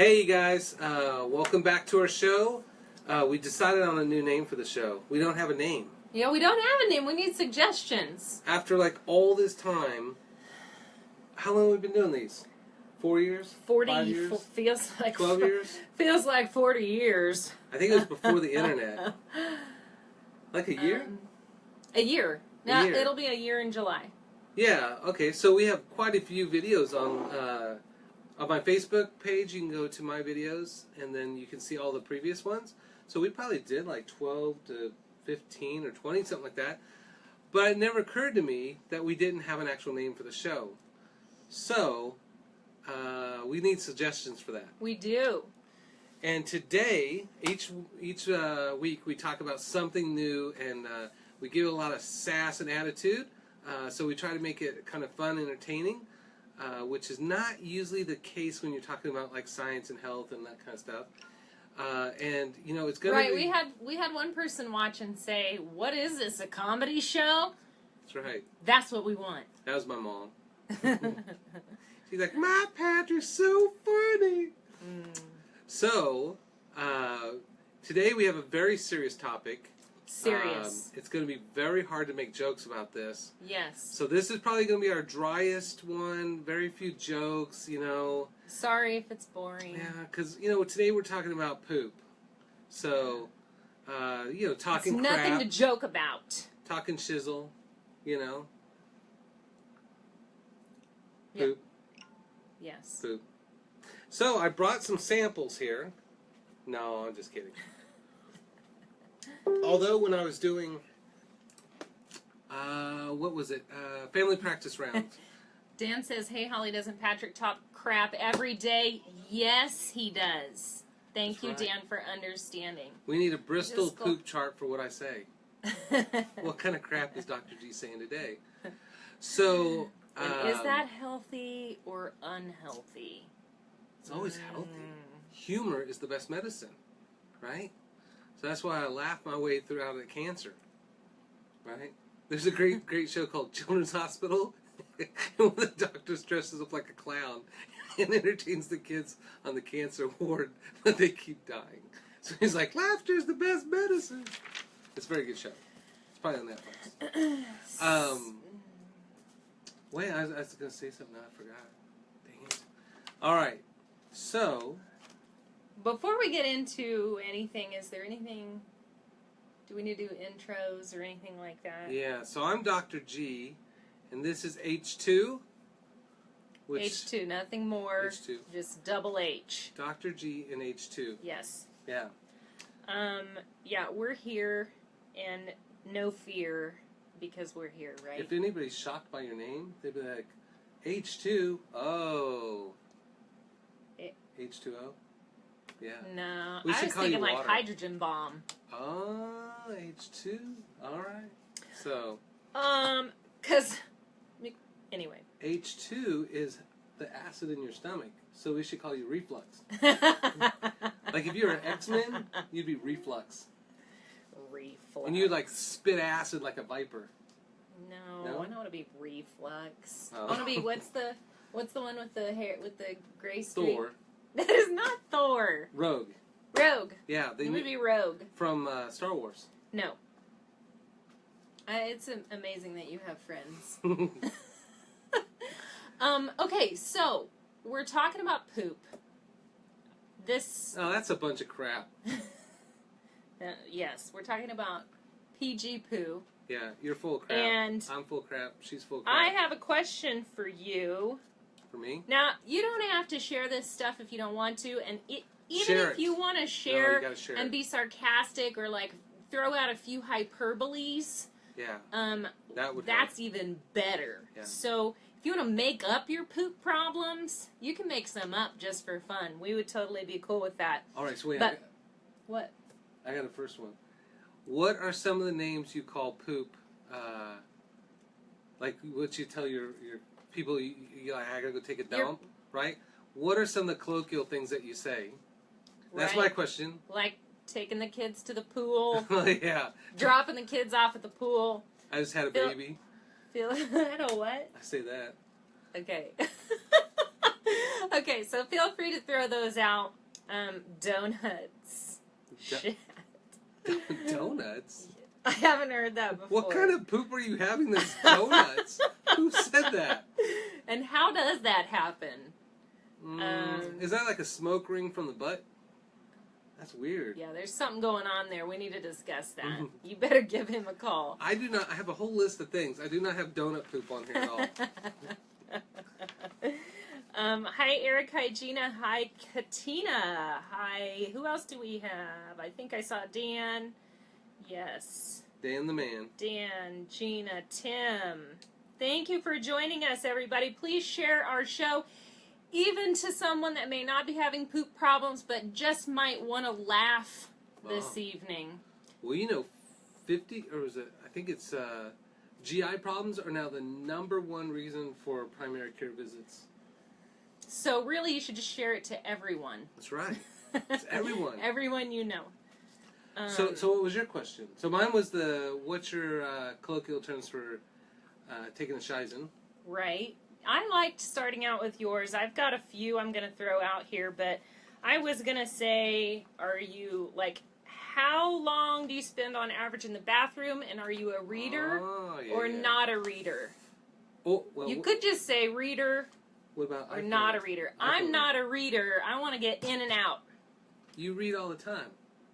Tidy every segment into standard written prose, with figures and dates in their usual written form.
Hey, you guys, welcome back to our show. We decided on a new name for the show. We don't have a name. Yeah, we don't have a name. We need suggestions. After like all this time, how long have we been doing these? 4 years? 40 5 years? feels like 12 years? Feels like 40 years. I think it was before the internet. Like a year? A year. Now it'll be a year in July. Yeah. Okay. So we have quite a few videos on my Facebook page. You can go to my videos, and then you can see all the previous ones. So we probably did like 12 to 15 or 20, something like that. But it never occurred to me that we didn't have an actual name for the show. So we need suggestions for that. We do. And today, each week, we talk about something new, and we give it a lot of sass and attitude. So we try to make it kind of fun, entertaining, which is not usually the case when you're talking about like science and health and that kind of stuff. And you know, it's gonna right. be... We had one person watch and say, "What is this? A comedy show?" That's right. That's what we want. That was my mom. She's like, "My Patrick's so funny." So today we have a very serious topic. Serious. It's going to be very hard to make jokes about this. Yes. So this is probably going to be our driest one. Very few jokes, you know. Sorry if it's boring. Yeah, because, you know, today we're talking about poop. So, you know, talking it's nothing crap. to joke about. Talking shizzle, you know. Yep. Poop. Yes. Poop. So I brought some samples here. No, I'm just kidding. Although when I was doing, what was it? Family practice rounds. Dan says, "Hey, Holly, doesn't Patrick talk crap every day?" Yes, he does. Thank That's you, right. Dan, for understanding. We need a Bristol poop chart for what I say. What kind of crap is Dr. G saying today? So, is that healthy or unhealthy? It's always healthy. Humor is the best medicine, right? So that's why I laugh my way through out of cancer, right? There's a great show called Children's Hospital, and one of the doctors dresses up like a clown and entertains the kids on the cancer ward, but they keep dying. So he's like, "Laughter is the best medicine." It's a very good show. It's probably on Netflix. Wait, I was going to say something, I forgot. Dang it. All right, so... Before we get into anything, is there anything... Do we need to do intros or anything like that? Yeah, so I'm Dr. G, and this is H2. Which, H2, nothing more. H2. Just double H. Dr. G and H2. Yes. Yeah. Yeah, we're here, and no fear, because we're here, right? If anybody's shocked by your name, they'd be like, H2, oh. H2O? Yeah. No, We I should was call you thinking like water. hydrogen bomb. Oh, H2? Alright. So, Cause, anyway. H2 is the acid in your stomach, so we should call you reflux. Like if you're an X-Men, you'd be reflux. Reflux. And you'd like spit acid like a viper. No, No? I don't want to be reflux. Oh. I want to be what's the one with the hair with the gray streak? Thor. That is not Thor. Rogue. Rogue. Yeah, You would be Rogue. from Star Wars. No. It's amazing that you have friends. Okay, so we're talking about poop. This. Oh, that's a bunch of crap. Yes, we're talking about PG poo. Yeah, you're full of crap. And I'm full of crap. She's full of crap. I have a question for you. For me? Now, you don't have to share this stuff if you don't want to, and even Share if it. you want to No, share, you gotta share and it. be sarcastic or like throw out a few hyperboles, Yeah, that's help. even better. Yeah. So if you want to make up your poop problems, you can make some up just for fun. We would totally be cool with that. All right, so wait. But what? I got a first one. What are some of the names you call poop? Like what you tell your people, you like, I gotta go take a dump, right? What are some of the colloquial things that you say? That's my question. Like taking the kids to the pool, Yeah. dropping the kids off at the pool. I just had a baby. I know what? I say that. Okay. Okay, so feel free to throw those out. Donuts. Shit. Donuts? I haven't heard that before. What kind of poop are you having that's donuts? Who said that? And how does that happen? Is that like a smoke ring from the butt? That's weird. Yeah, there's something going on there. We need to discuss that. You better give him a call. I do not. I have a whole list of things. I do not have donut poop on here at all. Hi, Eric. Hi, Gina. Hi, Katina. Hi. Who else do we have? I think I saw Dan. Yes. Dan the man. Dan, Gina, Tim. Thank you for joining us, everybody. Please share our show, even to someone that may not be having poop problems, but just might want to laugh this evening. Well, you know, 50, or is it, I think it's GI problems are now the #1 reason for primary care visits. So really, you should just share it to everyone. That's right. It's everyone. Everyone you know. So what was your question? So mine was what's your colloquial terms for taking a shizen? Right. I liked starting out with yours. I've got a few I'm going to throw out here, but I was going to say, how long do you spend on average in the bathroom, and are you a reader or not a reader? Oh, well, you could just say reader what about or not a reader. I'm not a reader. I want to get in and out. You read all the time.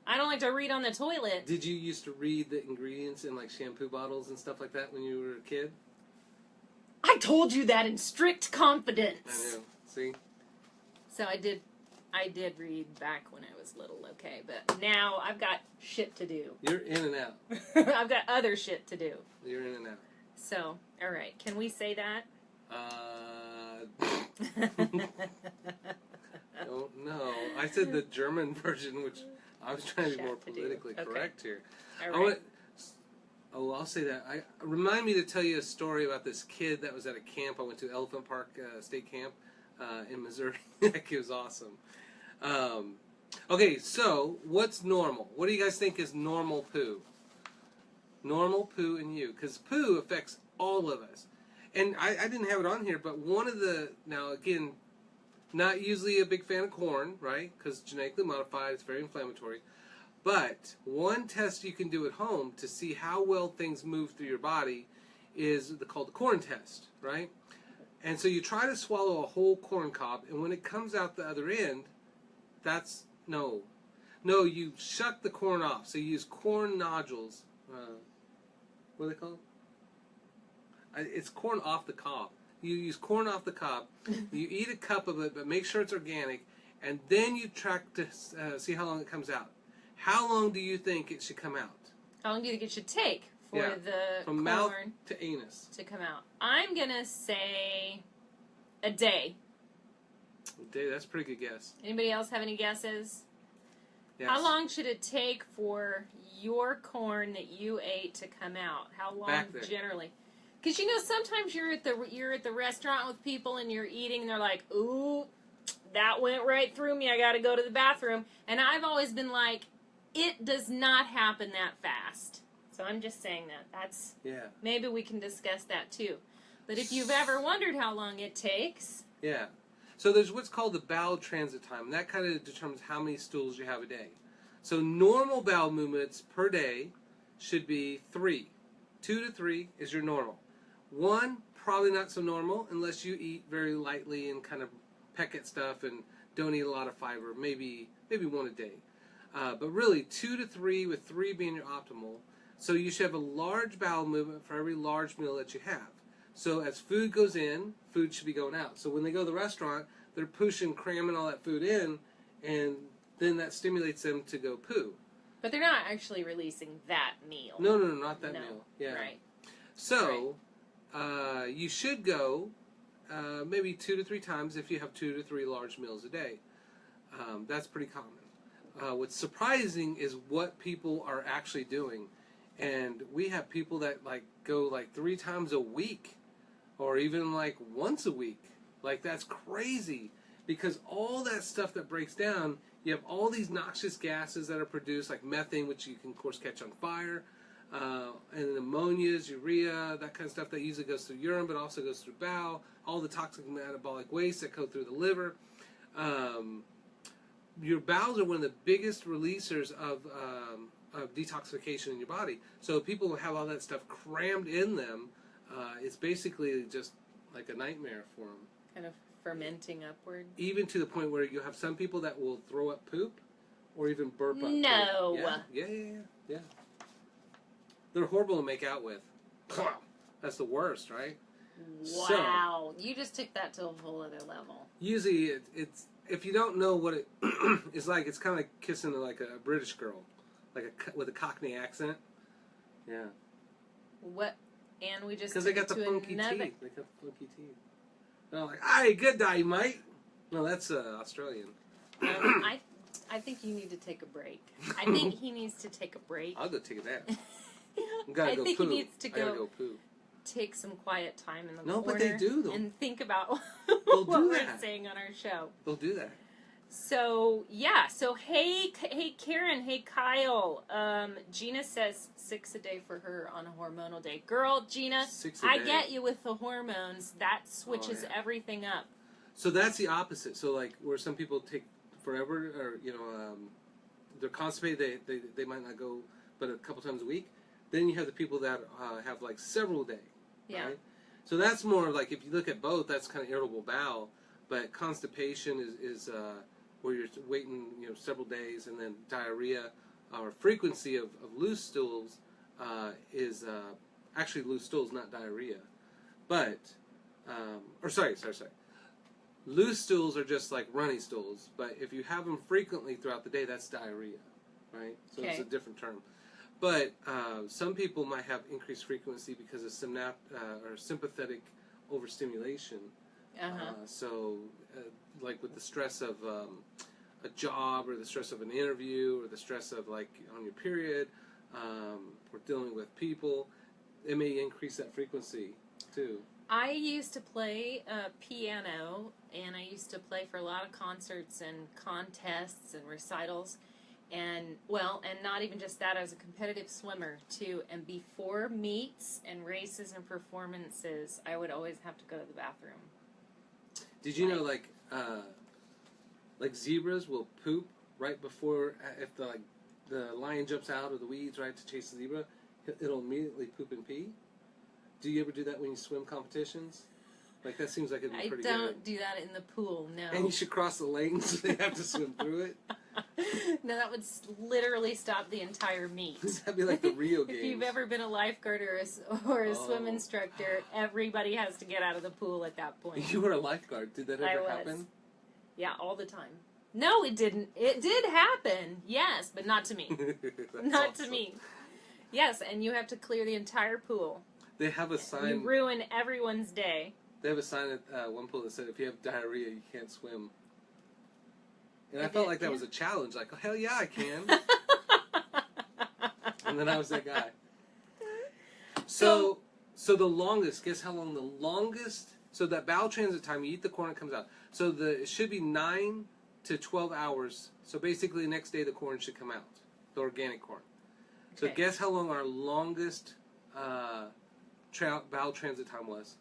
I don't like to read on the toilet. Did you used to read the ingredients in like shampoo bottles and stuff like that when you were a kid? I told you that in strict confidence. I know. See? So I did read back when I was little, okay, but now I've got shit to do. You're in and out. I've got other shit to do. You're in and out. So, all right, can we say that? Don't know. I said the German version, which I was trying to be more politically correct here. All right. I'll say that. Remind me to tell you a story about this kid that was at a camp. I went to Elephant Park State Camp in Missouri. That kid was awesome. Okay, so what's normal? What do you guys think is normal poo? Normal poo in you. Because poo affects all of us. And I didn't have it on here, but one of the... Now, again, not usually a big fan of corn, right? Because genetically modified, it's very inflammatory. But one test you can do at home to see how well things move through your body is called the corn test, right? And so you try to swallow a whole corn cob, and when it comes out the other end, that's... No, you shuck the corn off. So you use corn nodules. What are they called? It's corn off the cob. You use corn off the cob. You eat a cup of it, but make sure it's organic. And then you track to see how long it comes out. How long do you think it should come out? How long do you think it should take for the from corn mouth to anus to come out? I'm going to say a day. A day, that's a pretty good guess. Anybody else have any guesses? Yes. How long should it take for your corn that you ate to come out? How long generally? Because sometimes you're at the restaurant with people and you're eating and they're like, "Ooh, that went right through me. I got to go to the bathroom." And I've always been like, it does not happen that fast. So I'm just saying that. Maybe we can discuss that too. But if you've ever wondered how long it takes. Yeah. So there's what's called the bowel transit time. And that kind of determines how many stools you have a day. So normal bowel movements per day should be 3. 2 to 3 is your normal. 1, probably not so normal unless you eat very lightly and kind of peck at stuff and don't eat a lot of fiber. Maybe 1 a day. But really 2 to 3, with 3 being your optimal. So you should have a large bowel movement for every large meal that you have. So as food goes in, food should be going out. So when they go to the restaurant, they're pushing, cramming all that food in, and then that stimulates them to go poo. But they're not actually releasing that meal. No, not that meal. Yeah. Right. So you should go maybe 2 to 3 times if you have 2 to 3 large meals a day. That's pretty common. What's surprising is what people are actually doing. And we have people that go 3 times a week, or even once a week. That's crazy, because all that stuff that breaks down, you have all these noxious gases that are produced, like methane, which you can of course catch on fire, and ammonias, urea, that kind of stuff that usually goes through urine, but also goes through bowel, all the toxic metabolic waste that go through the liver. your bowels are one of the biggest releasers of detoxification in your body. So people who have all that stuff crammed in them, it's basically just like a nightmare for them. Kind of fermenting upward. Even to the point where you have some people that will throw up poop or even burp up No. poop. Yeah. They're horrible to make out with. That's the worst, right? Wow. So, you just took that to a whole other level. Usually it's if you don't know what it is like, it's kind of like kissing like a British girl, with a Cockney accent. Yeah. What? And we just because they got the funky teeth. They got the funky teeth. They're like, "Aye, good day, mate." No, that's Australian. I think you need to take a break. I think he needs to take a break. I'll go take a nap. I think poo. He needs to go poo. Take some quiet time in the corner. No, but they do though. And think about what we're saying on our show. They'll do that. So yeah. So hey Karen, hey Kyle. Gina says 6 a day for her on a hormonal day. Girl, Gina, I get you with the hormones. That switches everything up. So that's the opposite. So like where some people take forever, or they're constipated. They might not go, but a couple times a week. Then you have the people that have like several days. Yeah. Right? So that's more like, if you look at both, that's kind of irritable bowel. But constipation is where you're waiting, several days, and then diarrhea or frequency of loose stools is actually loose stools, not diarrhea. But sorry. Loose stools are just like runny stools. But if you have them frequently throughout the day, that's diarrhea, right? So it's a different term. But some people might have increased frequency because of sympathetic overstimulation. So, like with the stress of a job, or the stress of an interview, or the stress of like on your period, or dealing with people, it may increase that frequency too. I used to play piano, and I used to play for a lot of concerts and contests and recitals. And not even just that, I was a competitive swimmer too. And before meets and races and performances, I would always have to go to the bathroom. Did you know, like zebras will poop right before, if the lion jumps out of the weeds, right, to chase the zebra, it'll immediately poop and pee? Do you ever do that when you swim competitions? Like, that seems like it'd be pretty good. I don't do that in the pool, no. And you should cross the lane so they have to swim through it? No, that would literally stop the entire meet. That'd be like the Rio Games. If you've ever been a lifeguard or a swim instructor, everybody has to get out of the pool at that point. You were a lifeguard. Did that ever happen? Yeah, all the time. No, it didn't. It did happen, yes, but not to me. Not to me. Yes, and you have to clear the entire pool. They have a sign. You ruin everyone's day. They have a sign at one pool that said, if you have diarrhea, you can't swim. And I felt like that was a challenge. Like, oh, hell yeah, I can. And then I was that guy. So the longest, guess how long the longest? So that bowel transit time, you eat the corn, it comes out. So it should be 9 to 12 hours. So basically the next day the corn should come out. The organic corn. So guess how long our longest bowel transit time was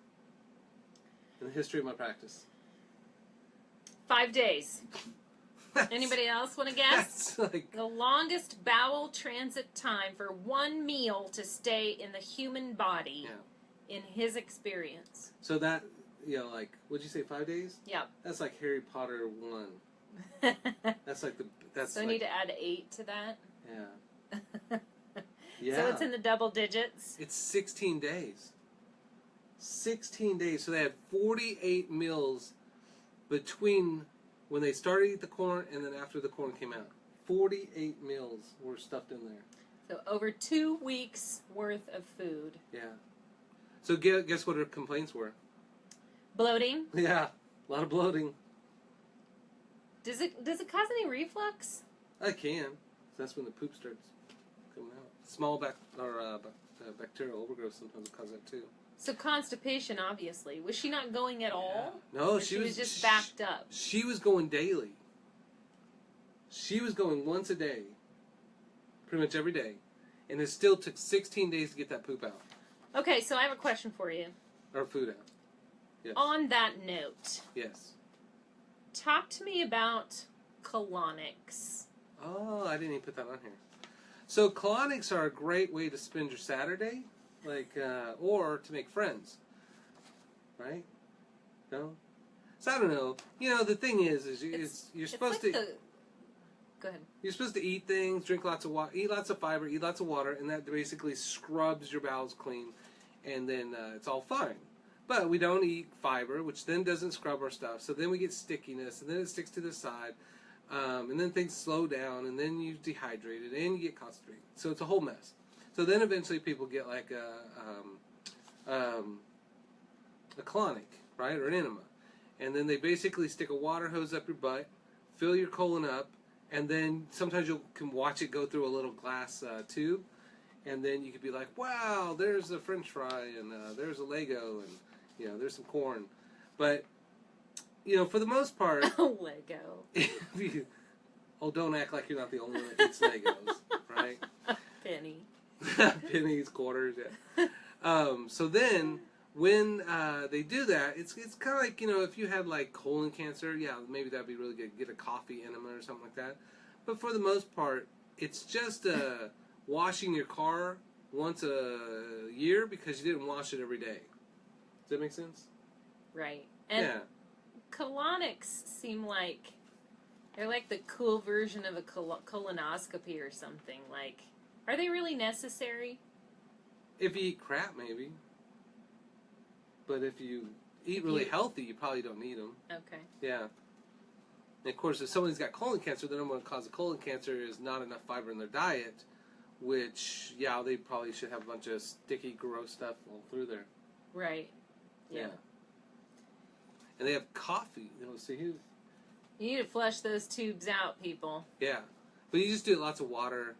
in the history of my practice? 5 days. Anybody else want to guess? The longest bowel transit time for one meal to stay in the human body in his experience. So that, what'd you say, 5 days? Yep. That's like Harry Potter 1. That's like So I need to add 8 to that? Yeah. Yeah. So it's in the double digits? It's 16 days. 16 days. So they had 48 meals between when they started to eat the corn and then after the corn came out. 48 meals were stuffed in there. So over 2 weeks worth of food. Yeah. So guess what her complaints were? Bloating. Yeah, a lot of bloating. Does it cause any reflux? I can. That's when the poop starts coming out. Small bacterial overgrowth sometimes will cause that too. So constipation, obviously. Was she not going at all? No, she was just backed up. She was going daily. She was going once a day, pretty much every day, and it still took 16 days to get that poop out. Okay, so I have a question for you. Or food out. Yes. On that note. Yes. talk to me about colonics. Oh, I didn't even put that on here. So colonics are a great way to spend your Saturday, or to make friends, right? No? So I don't know. The thing is you're supposed to... Go ahead. You're supposed to eat things, drink lots of water, eat lots of fiber, eat lots of water, and that basically scrubs your bowels clean, and then it's all fine. But we don't eat fiber, which then doesn't scrub our stuff, so then we get stickiness, and then it sticks to the side, and then things slow down, and then you're dehydrated, and you get constipated. So it's a whole mess. So then eventually people get like a colonic, right, or an enema. And then they basically stick a water hose up your butt, fill your colon up, and then sometimes you can watch it go through a little glass tube, and then you could be like, wow, there's a French fry, and there's a Lego, and there's some corn. But for the most part, Lego. Don't act like you're not the only one that eats Legos, right? Penny. Pennies, quarters, yeah. So then, when they do that, it's kind of like, if you had like colon cancer, yeah, maybe that'd be really good. Get a coffee enema or something like that. But for the most part, it's just washing your car once a year because you didn't wash it every day. Does that make sense? Right. And yeah. Colonics seem like they're like the cool version of a colonoscopy or something. Like, are they really necessary? If you eat crap, maybe. But if you eat really healthy, you probably don't need them. Okay. Yeah. And of course, if somebody's got colon cancer, the number one cause of colon cancer is not enough fiber in their diet, which, yeah, they probably should have a bunch of sticky, gross stuff all through there. Right. Yeah. And they have coffee. See, you need to flush those tubes out, people. Yeah. But you just do lots of water.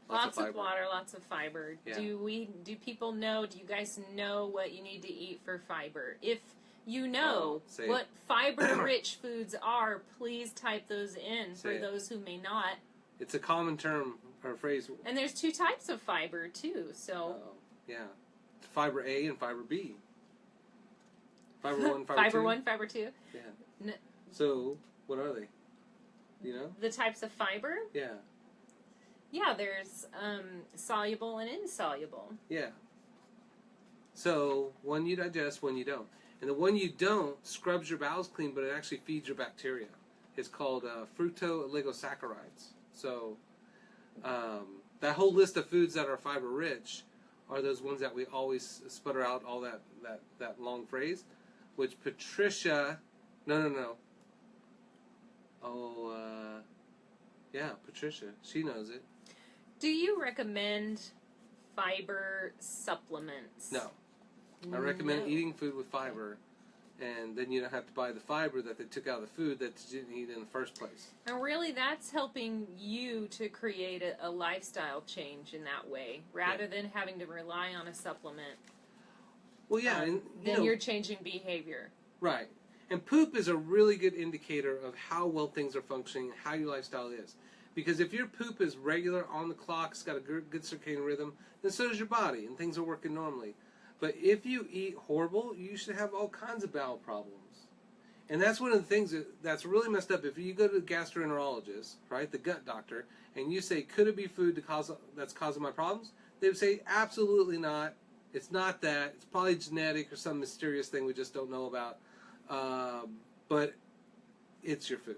Lots of water, lots of fiber. Yeah. Do people know, do you guys know what you need to eat for fiber? If you know what fiber-rich foods are, please type those in for those who may not. It's a common term or phrase. And there's two types of fiber, too, so... yeah. Fiber A and fiber B. Fiber 1, fiber 2. Fiber 1, fiber 2. Yeah. So, what are they? You know? The types of fiber? Yeah. Yeah, there's soluble and insoluble. Yeah. So, one you digest, one you don't. And the one you don't scrubs your bowels clean, but it actually feeds your bacteria. It's called fructooligosaccharides. So, that whole list of foods that are fiber-rich are those ones that we always sputter out all that long phrase, which Patricia... No. Oh, yeah, Patricia. She knows it. Do you recommend fiber supplements? No. I recommend eating food with fiber, and then you don't have to buy the fiber that they took out of the food that you didn't eat in the first place. And really, that's helping you to create a lifestyle change in that way, rather than having to rely on a supplement. Well, yeah. Then you're changing behavior. Right. And poop is a really good indicator of how well things are functioning and how your lifestyle is. Because if your poop is regular, on the clock, it's got a good circadian rhythm, then so does your body, and things are working normally. But if you eat horrible, you should have all kinds of bowel problems. And that's one of the things that's really messed up. If you go to the gastroenterologist, right, the gut doctor, and you say, could it be food that's causing my problems? They would say, absolutely not. It's not that. It's probably genetic or some mysterious thing we just don't know about. But it's your food.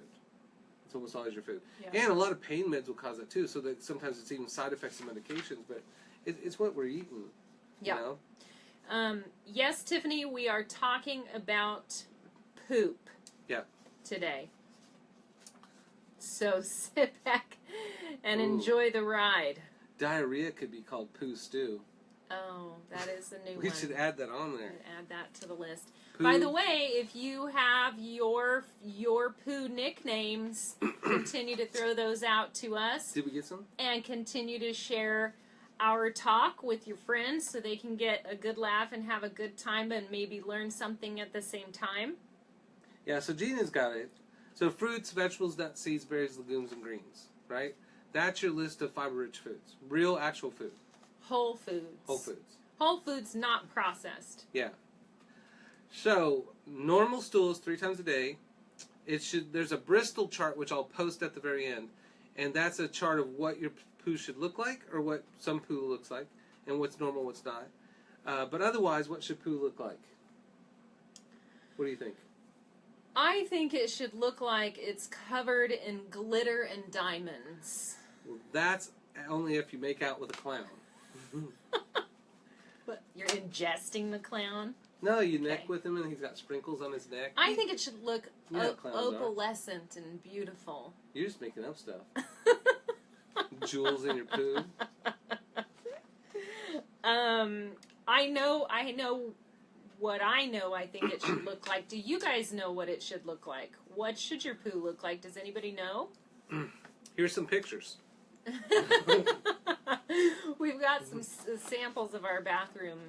It's almost always your food. Yeah. And a lot of pain meds will cause that too, so that sometimes it's even side effects of medications, but it's what we're eating. Yeah. You know? Yes, Tiffany, we are talking about poop today. So sit back and enjoy the ride. Diarrhea could be called poo stew. Oh, that is a new one. We should add that on there. Add that to the list. Poo. By the way, if you have your poo nicknames, continue to throw those out to us. Did we get some? And continue to share our talk with your friends so they can get a good laugh and have a good time and maybe learn something at the same time. Yeah, so Gina's got it. So fruits, vegetables, nuts, seeds, berries, legumes, and greens, right? That's your list of fiber-rich foods. Real, actual food. Whole foods. Whole foods. Whole foods, not processed. Yeah. So, normal stool is 3 times a day. There's a Bristol chart, which I'll post at the very end. And that's a chart of what your poo should look like, or what some poo looks like, and what's normal, what's not. But otherwise, what should poo look like? What do you think? I think it should look like it's covered in glitter and diamonds. Well, that's only if you make out with a clown. What? You're ingesting the clown? No, you neck with him and he's got sprinkles on his neck. I think it should look You know how clowns are. opalescent and beautiful. You're just making up stuff. Jewels in your poo. I know what I know I think it should look like. Do you guys know what it should look like? What should your poo look like? Does anybody know? Here's some pictures. We've got some samples of our bathroom.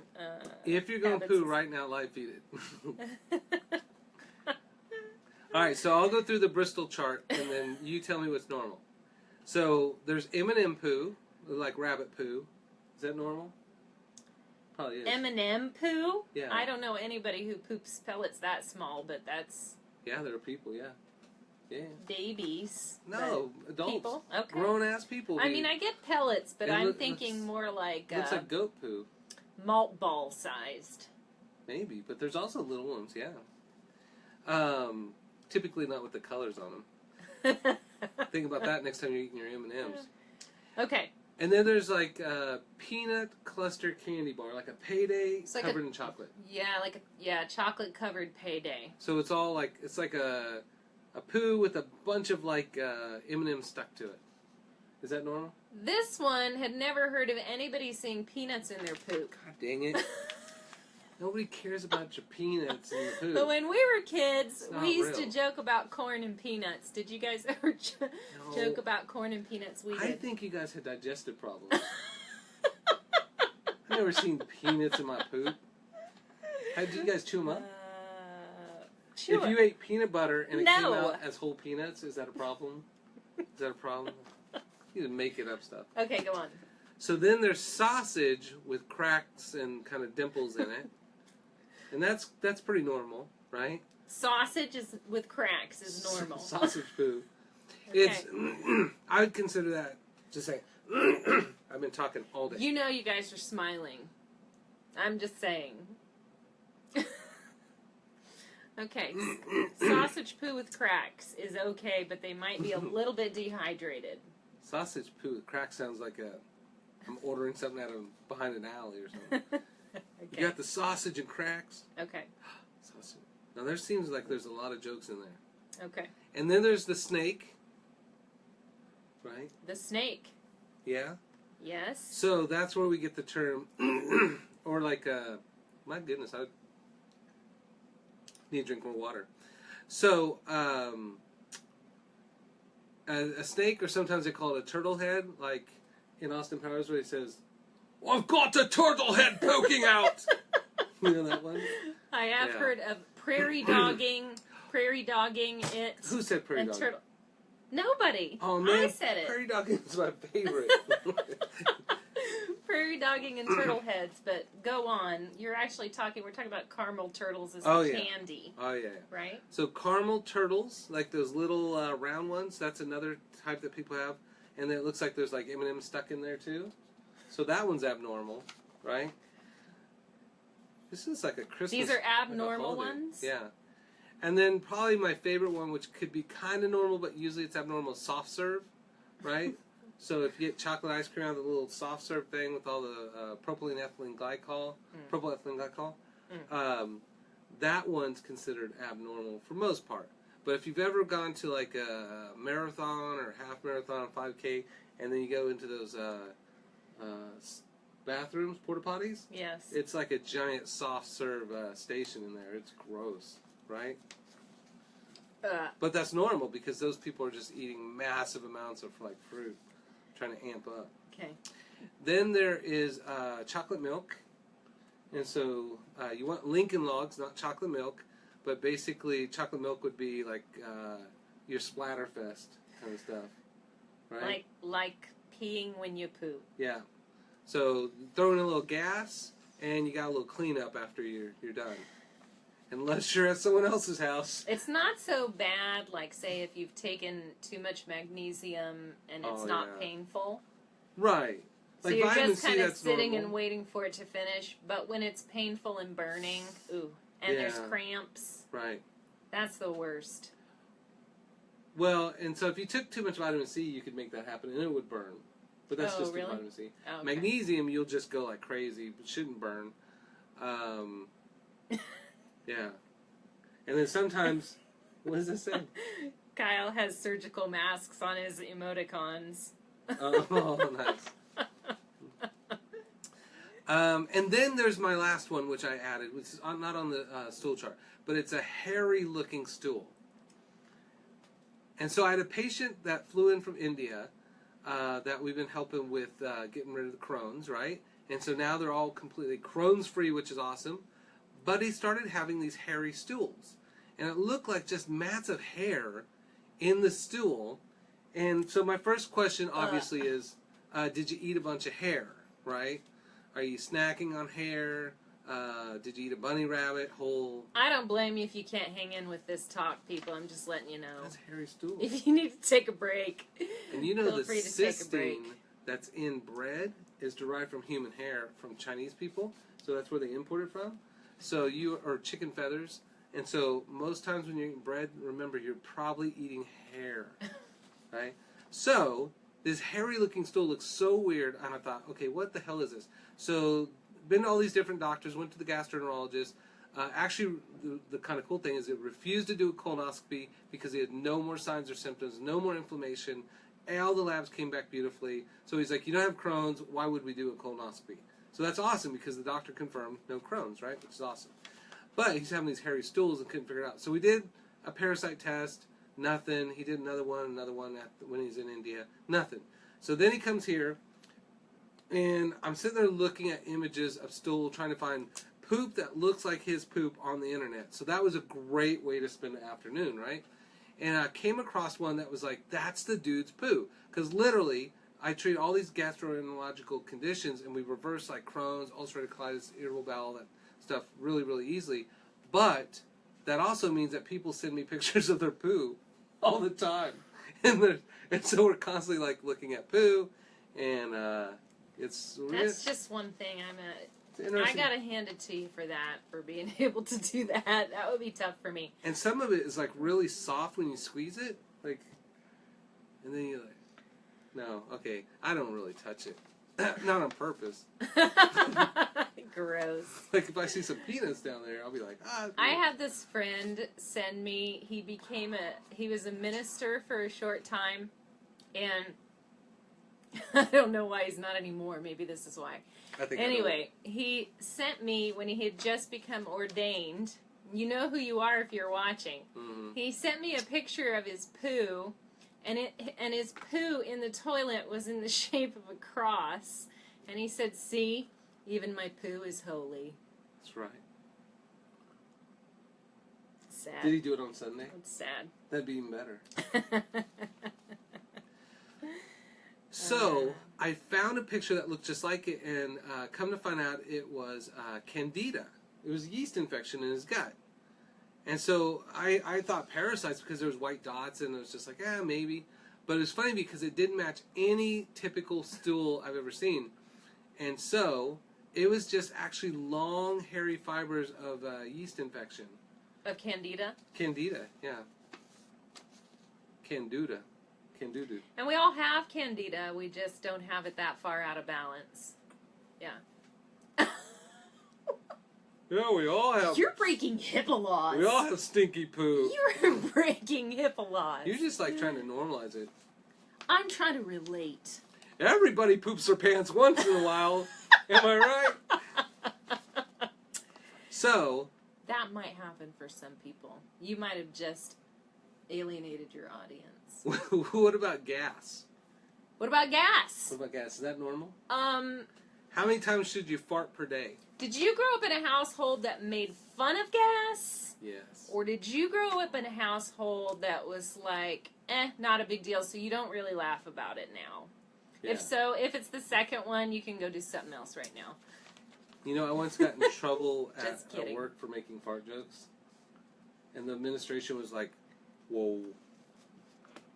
If you're going to poo right now, live feed it. All right, so I'll go through the Bristol chart, and then you tell me what's normal. So there's M&M poo, like rabbit poo. Is that normal? Probably is. M&M poo? Yeah. I don't know anybody who poops pellets that small, but that's... Yeah, there are people, yeah. Yeah. Babies. No, adults. People? Okay. Grown-ass people. I mean, I get pellets, but I'm thinking more like... Looks like goat poo. Malt ball sized. Maybe, but there's also little ones, yeah. Typically not with the colors on them. Think about that next time you're eating your M&Ms. Okay. And then there's like a peanut cluster candy bar, like a payday covered in chocolate. Yeah, chocolate covered payday. So it's all like, it's like a poo with a bunch of like M&Ms stuck to it. Is that normal? This one had never heard of anybody seeing peanuts in their poop. God dang it. Nobody cares about your peanuts in the poo. But when we were kids, we used real. to joke about corn and peanuts. Did you guys ever joke about corn and peanuts? We did. I think you guys had digestive problems. I've never seen peanuts in my poop. Did you guys chew them up? Chew if you ate peanut butter and it came No. out as whole peanuts, is that a problem? Is that a problem? You just make it up stuff. Okay, go on. So then there's sausage with cracks and kind of dimples in it. And that's pretty normal, right? Sausage is with cracks is normal. Sausage poo. Okay. It's I would consider that, just saying, I've been talking all day. You know you guys are smiling. I'm just saying. Okay. Sausage poo with cracks is okay, but they might be a little bit dehydrated. Sausage poo with cracks sounds like I'm ordering something out of behind an alley or something. Okay. You got the sausage and cracks? Okay. Sausage. Now there seems like there's a lot of jokes in there. Okay. And then there's the snake. Right? The snake. Yeah? Yes. So that's where we get the term, or like, my goodness, I need to drink more water. So, a snake, or sometimes they call it a turtle head, like in Austin Powers where he says, "I've got a turtle head poking out!" You know that one? I have heard of prairie dogging it. Who said prairie dogging? Turtle. Nobody. Oh man, I said it. Prairie dogging is my favorite. Prairie dogging and turtle heads, but go on. We're talking about caramel turtles as candy. Oh yeah. Right? So caramel turtles, like those little round ones, that's another type that people have. And then it looks like there's like M&M's stuck in there too. So that one's abnormal, right? This is like a Christmas. These are abnormal ones? Yeah. And then probably my favorite one, which could be kind of normal, but usually it's abnormal, is soft serve, right? So if you get chocolate ice cream out of the little soft serve thing with all the propylene ethylene glycol, that one's considered abnormal for most part. But if you've ever gone to like a marathon or half marathon, 5K, and then you go into those bathrooms, porta potties, yes, it's like a giant soft serve station in there. It's gross, right? But that's normal because those people are just eating massive amounts of like fruit, trying to amp up. Okay. Then there is chocolate milk, and so you want Lincoln Logs, not chocolate milk, but basically chocolate milk would be like your Splatterfest kind of stuff, right? Like peeing when you poo. Yeah. So throw in a little gas, and you got a little cleanup after you're done. Unless you're at someone else's house. It's not so bad, like, say, if you've taken too much magnesium and it's not painful. Right. So like you're vitamin just kind C, of that's sitting normal. and waiting for it to finish. But when it's painful and burning, ooh, and there's cramps. Right. That's the worst. Well, and so if you took too much vitamin C, you could make that happen, and it would burn. But that's just really? vitamin C. Oh, okay. Magnesium, you'll just go like crazy. It shouldn't burn. Yeah. And then sometimes, what does it say? Kyle has surgical masks on his emoticons. Oh, nice. And then there's my last one, which I added, which is not on the stool chart, but it's a hairy-looking stool. And so I had a patient that flew in from India that we've been helping with getting rid of the Crohn's, right? And so now they're all completely Crohn's-free, which is awesome. But he started having these hairy stools. And it looked like just mats of hair in the stool. And so my first question, obviously, is, did you eat a bunch of hair, right? Are you snacking on hair? Did you eat a bunny rabbit whole? I don't blame you if you can't hang in with this talk, people. I'm just letting you know. That's hairy stool. If you need to take a break, and you know feel the free to take a break. cysteine that's in bread is derived from human hair from Chinese people. So that's where they import it from. So or chicken feathers. And so most times when you're eating bread, remember you're probably eating hair, right? So this hairy-looking stool looks so weird, and I thought, okay, what the hell is this? So been to all these different doctors, went to the gastroenterologist. Actually, the kind of cool thing is it refused to do a colonoscopy because he had no more signs or symptoms, no more inflammation. All the labs came back beautifully. So he's like, you don't have Crohn's, why would we do a colonoscopy? So that's awesome because the doctor confirmed no Crohn's, right? Which is awesome. But he's having these hairy stools and couldn't figure it out. So we did a parasite test, nothing. He did another one when he's in India, nothing. So then he comes here, and I'm sitting there looking at images of stool, trying to find poop that looks like his poop on the internet. So that was a great way to spend the afternoon, right? And I came across one that was like, that's the dude's poo. Because literally, I treat all these gastroenterological conditions, and we reverse like Crohn's, ulcerative colitis, irritable bowel, that stuff really, really easily. But that also means that people send me pictures of their poo all the time. And so we're constantly like looking at poo, and that's just one thing. I gotta hand it to you for that, for being able to do that. That would be tough for me. And some of it is like really soft when you squeeze it, like, and then you're like, no, okay, I don't really touch it, not on purpose. Gross. Like if I see some peanuts down there, I'll be like, ah. I had this friend send me. He was a minister for a short time, and I don't know why he's not anymore. Maybe this is why. Anyway, he sent me when he had just become ordained. You know who you are if you're watching. Mm-hmm. He sent me a picture of his poo, and his poo in the toilet was in the shape of a cross. And he said, "See, even my poo is holy." That's right. Sad. Did he do it on Sunday? It's sad. That'd be even better. So, I found a picture that looked just like it, and come to find out it was candida. It was a yeast infection in his gut. And so, I thought parasites because there was white dots, and it was just like, maybe. But it was funny because it didn't match any typical stool I've ever seen. And so, it was just actually long, hairy fibers of yeast infection. Of candida? Candida, yeah. Candida. Candudu. And we all have candida, we just don't have it that far out of balance. Yeah. Yeah, we all have... You're breaking HIPAA laws. We all have stinky poo. You're breaking HIPAA laws. You're just like trying to normalize it. I'm trying to relate. Everybody poops their pants once in a while. Am I right? So... That might happen for some people. You might have just alienated your audience. What about gas? What about gas? What about gas? Is that normal? How many times should you fart per day? Did you grow up in a household that made fun of gas? Yes. Or did you grow up in a household that was like, not a big deal, so you don't really laugh about it now? Yeah. If so, if it's the second one, you can go do something else right now. You know, I once got in trouble at work for making fart jokes. And the administration was like, "Whoa,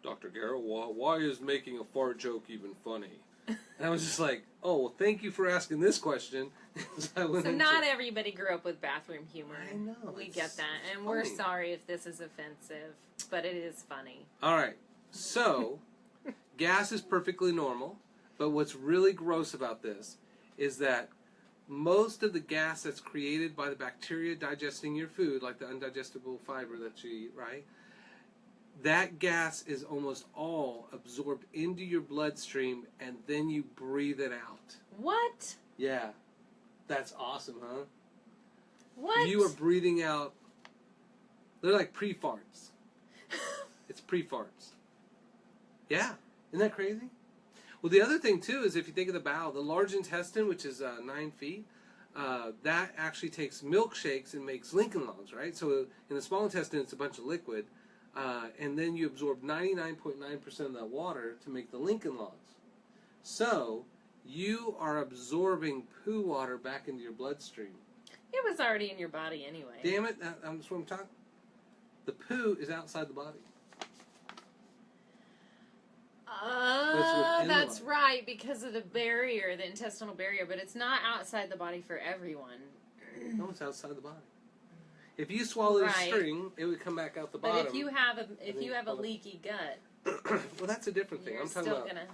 Dr. Garrett, why is making a fart joke even funny?" And I was just like, "Oh, well, thank you for asking this question." So not everybody grew up with bathroom humor. I know. We get that. And funny. We're sorry if this is offensive, but it is funny. All right. So, gas is perfectly normal, but what's really gross about this is that most of the gas that's created by the bacteria digesting your food, like the undigestible fiber that you eat, right? That gas is almost all absorbed into your bloodstream, and then you breathe it out. What? Yeah. That's awesome, huh? What? You are breathing out. They're like pre-farts. It's pre-farts. Yeah. Isn't that crazy? Well, the other thing, too, is if you think of the bowel, the large intestine, which is 9 feet, that actually takes milkshakes and makes Lincoln Logs, right? So in the small intestine, it's a bunch of liquid. And then you absorb 99.9% of that water to make the Lincoln Logs. So you are absorbing poo water back into your bloodstream. It was already in your body anyway. Damn it, that's what I'm talking. The poo is outside the body. That's right, because of the barrier, the intestinal barrier, but it's not outside the body for everyone. No, it's outside the body. If you swallow a string, it would come back out the bottom. But if you have a leaky gut, well, that's a different thing. I'm talking about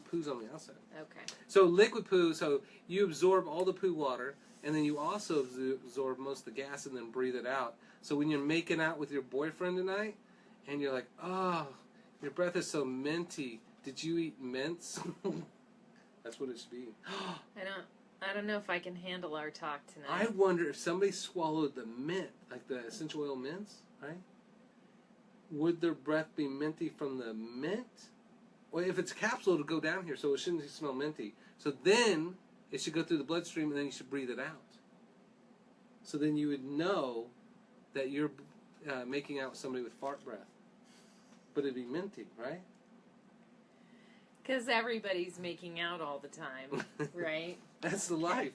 poo's on the outside. Okay. So liquid poo, so you absorb all the poo water, and then you also absorb most of the gas and then breathe it out. So when you're making out with your boyfriend tonight, and you're like, oh, your breath is so minty. Did you eat mints? That's what it should be. I don't know if I can handle our talk tonight. I wonder if somebody swallowed the mint, like the essential oil mints, right? Would their breath be minty from the mint? Well, if it's a capsule, it'll go down here, so it shouldn't smell minty. So then it should go through the bloodstream, and then you should breathe it out. So then you would know that you're making out with somebody with fart breath. But it'd be minty, right? Because everybody's making out all the time, right? That's the life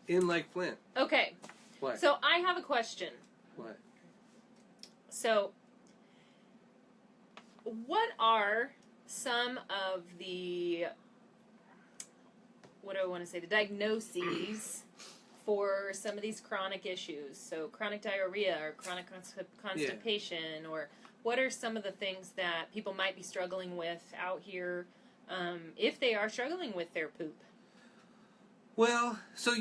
in Lake Flint. Okay. What? So I have a question. What? So, what are some of the, what do I want to say, the diagnoses for some of these chronic issues? So chronic diarrhea or chronic constipation, or what are some of the things that people might be struggling with out here if they are struggling with their poop? Well, so,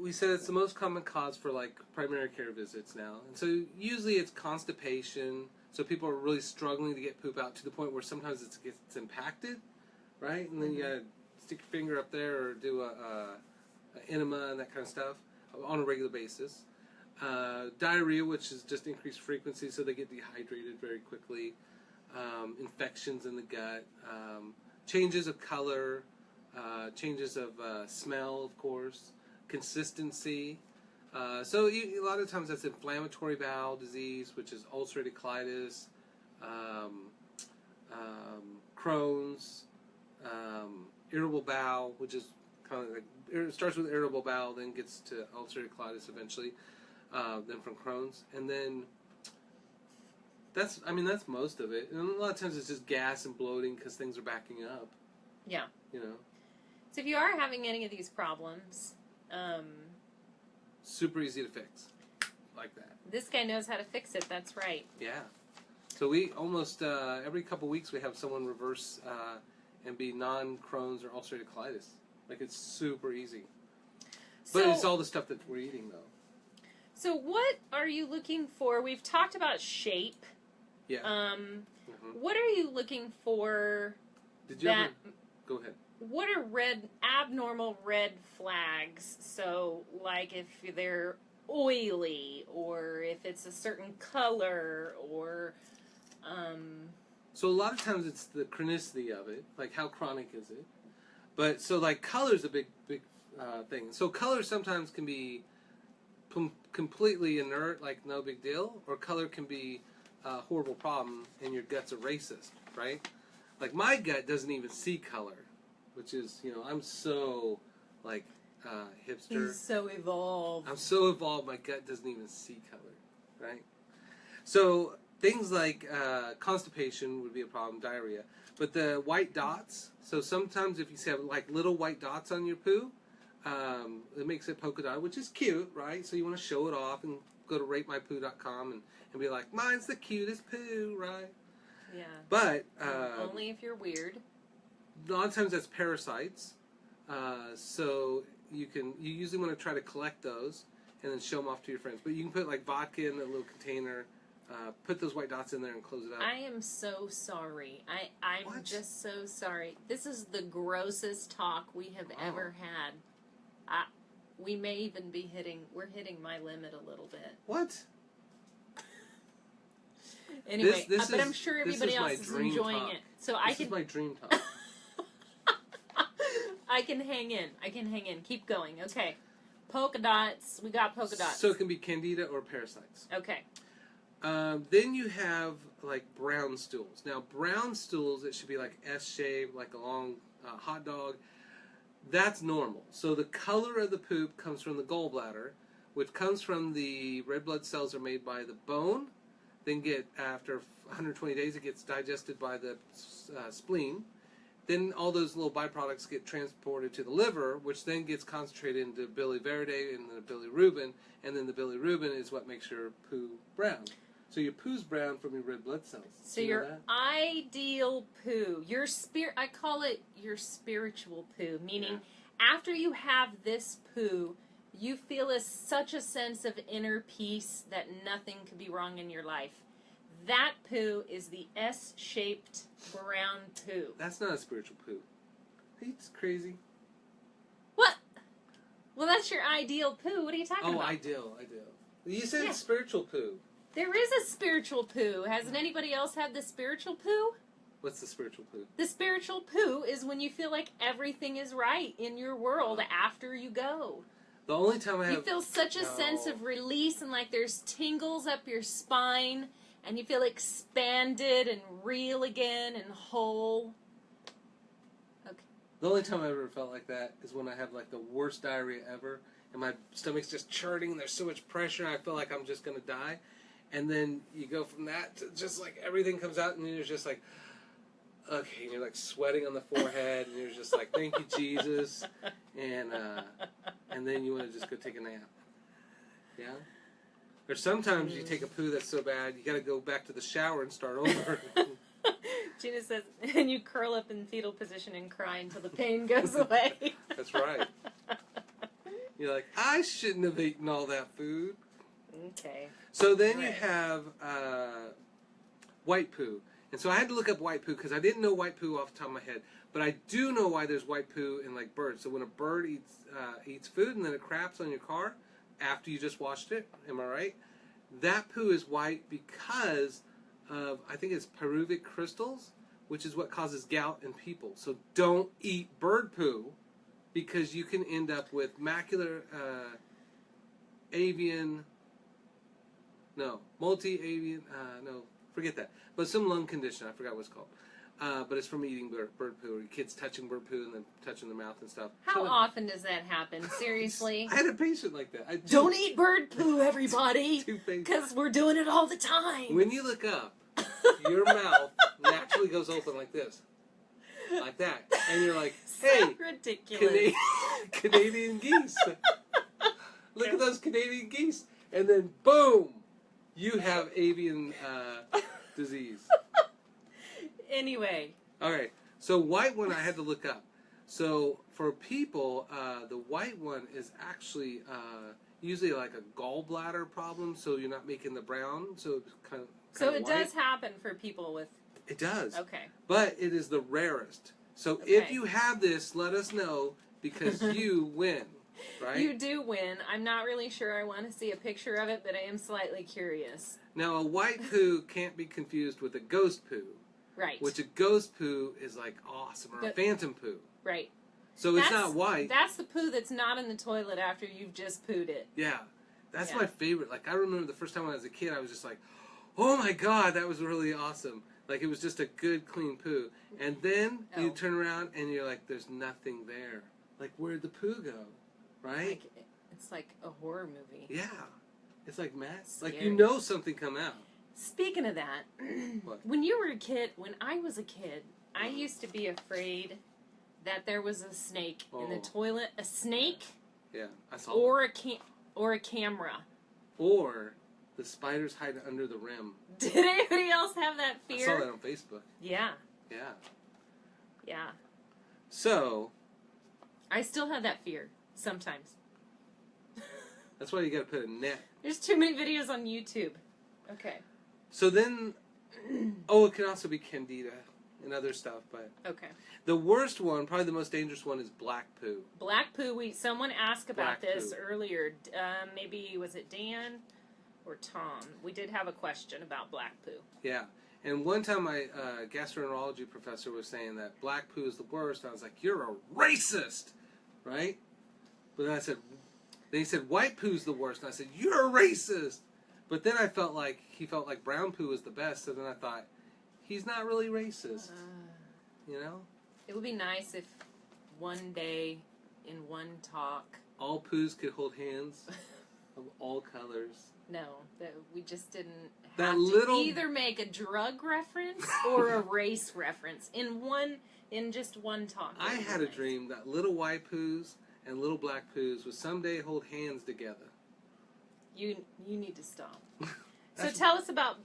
we said it's the most common cause for, primary care visits now. And so usually it's constipation. So people are really struggling to get poop out to the point where sometimes it gets impacted, right? And then you got to stick your finger up there or do a enema and that kind of stuff on a regular basis. Diarrhea, which is just increased frequency, so they get dehydrated very quickly. Infections in the gut. Changes of color. Changes of smell, of course, consistency. So a lot of times that's inflammatory bowel disease, which is ulcerative colitis, Crohn's, irritable bowel, which is kind of it starts with irritable bowel, then gets to ulcerative colitis eventually, then from Crohn's, and then that's most of it. And a lot of times it's just gas and bloating because things are backing up. Yeah. So if you are having any of these problems, super easy to fix, like that. This guy knows how to fix it. That's right. Yeah. So we almost every couple weeks we have someone reverse and be non-Crohn's or ulcerative colitis. It's super easy. But it's all the stuff that we're eating, though. So what are you looking for? We've talked about shape. Yeah. What are you looking for? Did you ever... Go ahead. What are abnormal red flags? So, if they're oily, or if it's a certain color, or... So a lot of times it's the chronicity of it, how chronic is it? But, so, color's a big thing. So color sometimes can be completely inert, no big deal, or color can be a horrible problem, and your gut's a racist, right? My gut doesn't even see color, which is, I'm so, hipster. He's so evolved. I'm so evolved, my gut doesn't even see color, right? So things like constipation would be a problem, diarrhea. But the white dots, so sometimes if you have like little white dots on your poo, it makes it polka dot, which is cute, right? So you want to show it off and go to ratemypoo.com and be like, mine's the cutest poo, right? Yeah. But only if you're weird. A lot of times that's parasites. So you usually want to try to collect those and then show them off to your friends. But you can put like vodka in a little container, put those white dots in there and close it up. I am so sorry. I'm just so sorry. This is the grossest talk we have ever had. We may even be we're hitting my limit a little bit. What? Anyway, but I'm sure everybody else is enjoying it. So this is my dream talk. I can hang in. Keep going. Okay. Polka dots. We got polka dots. So it can be candida or parasites. Okay. Then you have like brown stools. Now brown stools, it should be like S-shaped, like a long hot dog. That's normal. So the color of the poop comes from the gallbladder, which comes from the red blood cells are made by the bone. Then after 120 days, it gets digested by the spleen. Then all those little byproducts get transported to the liver, which then gets concentrated into biliverde and the bilirubin, and then the bilirubin is what makes your poo brown. So your poo's brown from your red blood cells. So your ideal poo, I call it your spiritual poo, meaning after you have this poo, you feel such a sense of inner peace that nothing could be wrong in your life. That poo is the S-shaped brown poo. That's not a spiritual poo. It's crazy. What? Well, that's your ideal poo. What are you talking about? Oh, ideal. You said spiritual poo. There is a spiritual poo. Hasn't anybody else had the spiritual poo? What's the spiritual poo? The spiritual poo is when you feel like everything is right in your world after you go. The only time you feel such a sense of release and like there's tingles up your spine and you feel expanded and real again and whole. Okay. The only time I ever felt like that is when I have like the worst diarrhea ever and my stomach's just churning and there's so much pressure and I feel like I'm just going to die. And then you go from that to just like everything comes out and you're just like, okay, and you're like sweating on the forehead and you're just like, thank you, Jesus. And then you want to just go take a nap. Yeah? Or sometimes you take a poo that's so bad, you got to go back to the shower and start over. Gina says, and you curl up in fetal position and cry until the pain goes away. That's right. You're like, I shouldn't have eaten all that food. Okay. So then you have white poo. And so I had to look up white poo because I didn't know white poo off the top of my head. But I do know why there's white poo in like birds. So when a bird eats food and then it craps on your car after you just washed it, am I right? That poo is white because of, I think it's pyruvic crystals, which is what causes gout in people. So don't eat bird poo because you can end up with multi-avian, forget that. But some lung condition, I forgot what it's called. But it's from eating bird poo, or kids touching bird poo and then touching their mouth and stuff. How often does that happen? Seriously? I had a patient like that. Don't eat bird poo, everybody! Because we're doing it all the time! When you look up, your mouth naturally goes open like this. Like that. And you're like, hey, so ridiculous. Canadian geese. Look at those Canadian geese. And then, boom! You have avian disease. Anyway. Okay, so white one I had to look up. So for people, the white one is actually usually like a gallbladder problem, so you're not making the brown, so it's kind of So it white. does happen for people with... It does. Okay. But it is the rarest. So if you have this, let us know, because you win. Right? You do win. I'm not really sure I want to see a picture of it, but I am slightly curious. Now, a white poo can't be confused with a ghost poo. Right. Which a ghost poo is like awesome, or a phantom poo. Right. So it's not white. That's the poo that's not in the toilet after you've just pooed it. Yeah. That's my favorite. Like, I remember the first time when I was a kid, I was just like, oh my God, that was really awesome. Like, it was just a good, clean poo. And then you turn around and you're like, there's nothing there. Like, where'd the poo go? Right? It's like a horror movie. Yeah. It's like Matt. Scary. Like, you know something come out. Speaking of that, What? when I was a kid, I used to be afraid that there was a snake in the toilet. A snake? Yeah, I saw or a camera. Or the spiders hide under the rim. Did anybody else have that fear? I saw that on Facebook. Yeah. Yeah. Yeah. So. I still have that fear sometimes. That's why you got to put a net. There's too many videos on YouTube. Okay. So then, it can also be candida and other stuff, but okay. The worst one, probably the most dangerous one, is black poo. Black poo. Someone asked about Black this poo. earlier. Maybe was it Dan or Tom? We did have a question about black poo. Yeah, and one time my gastroenterology professor was saying that black poo is the worst. I was like, "You're a racist," right? But then he said white poo's the worst, and I said, "You're a racist." But then he felt like brown poo was the best. So then I thought, he's not really racist, you know. It would be nice if one day, in one talk, all poos could hold hands of all colors. No, that we just didn't have to either make a drug reference or a race reference in just one talk. I had a dream that little white poos and little black poos would someday hold hands together. You need to stop. So tell us about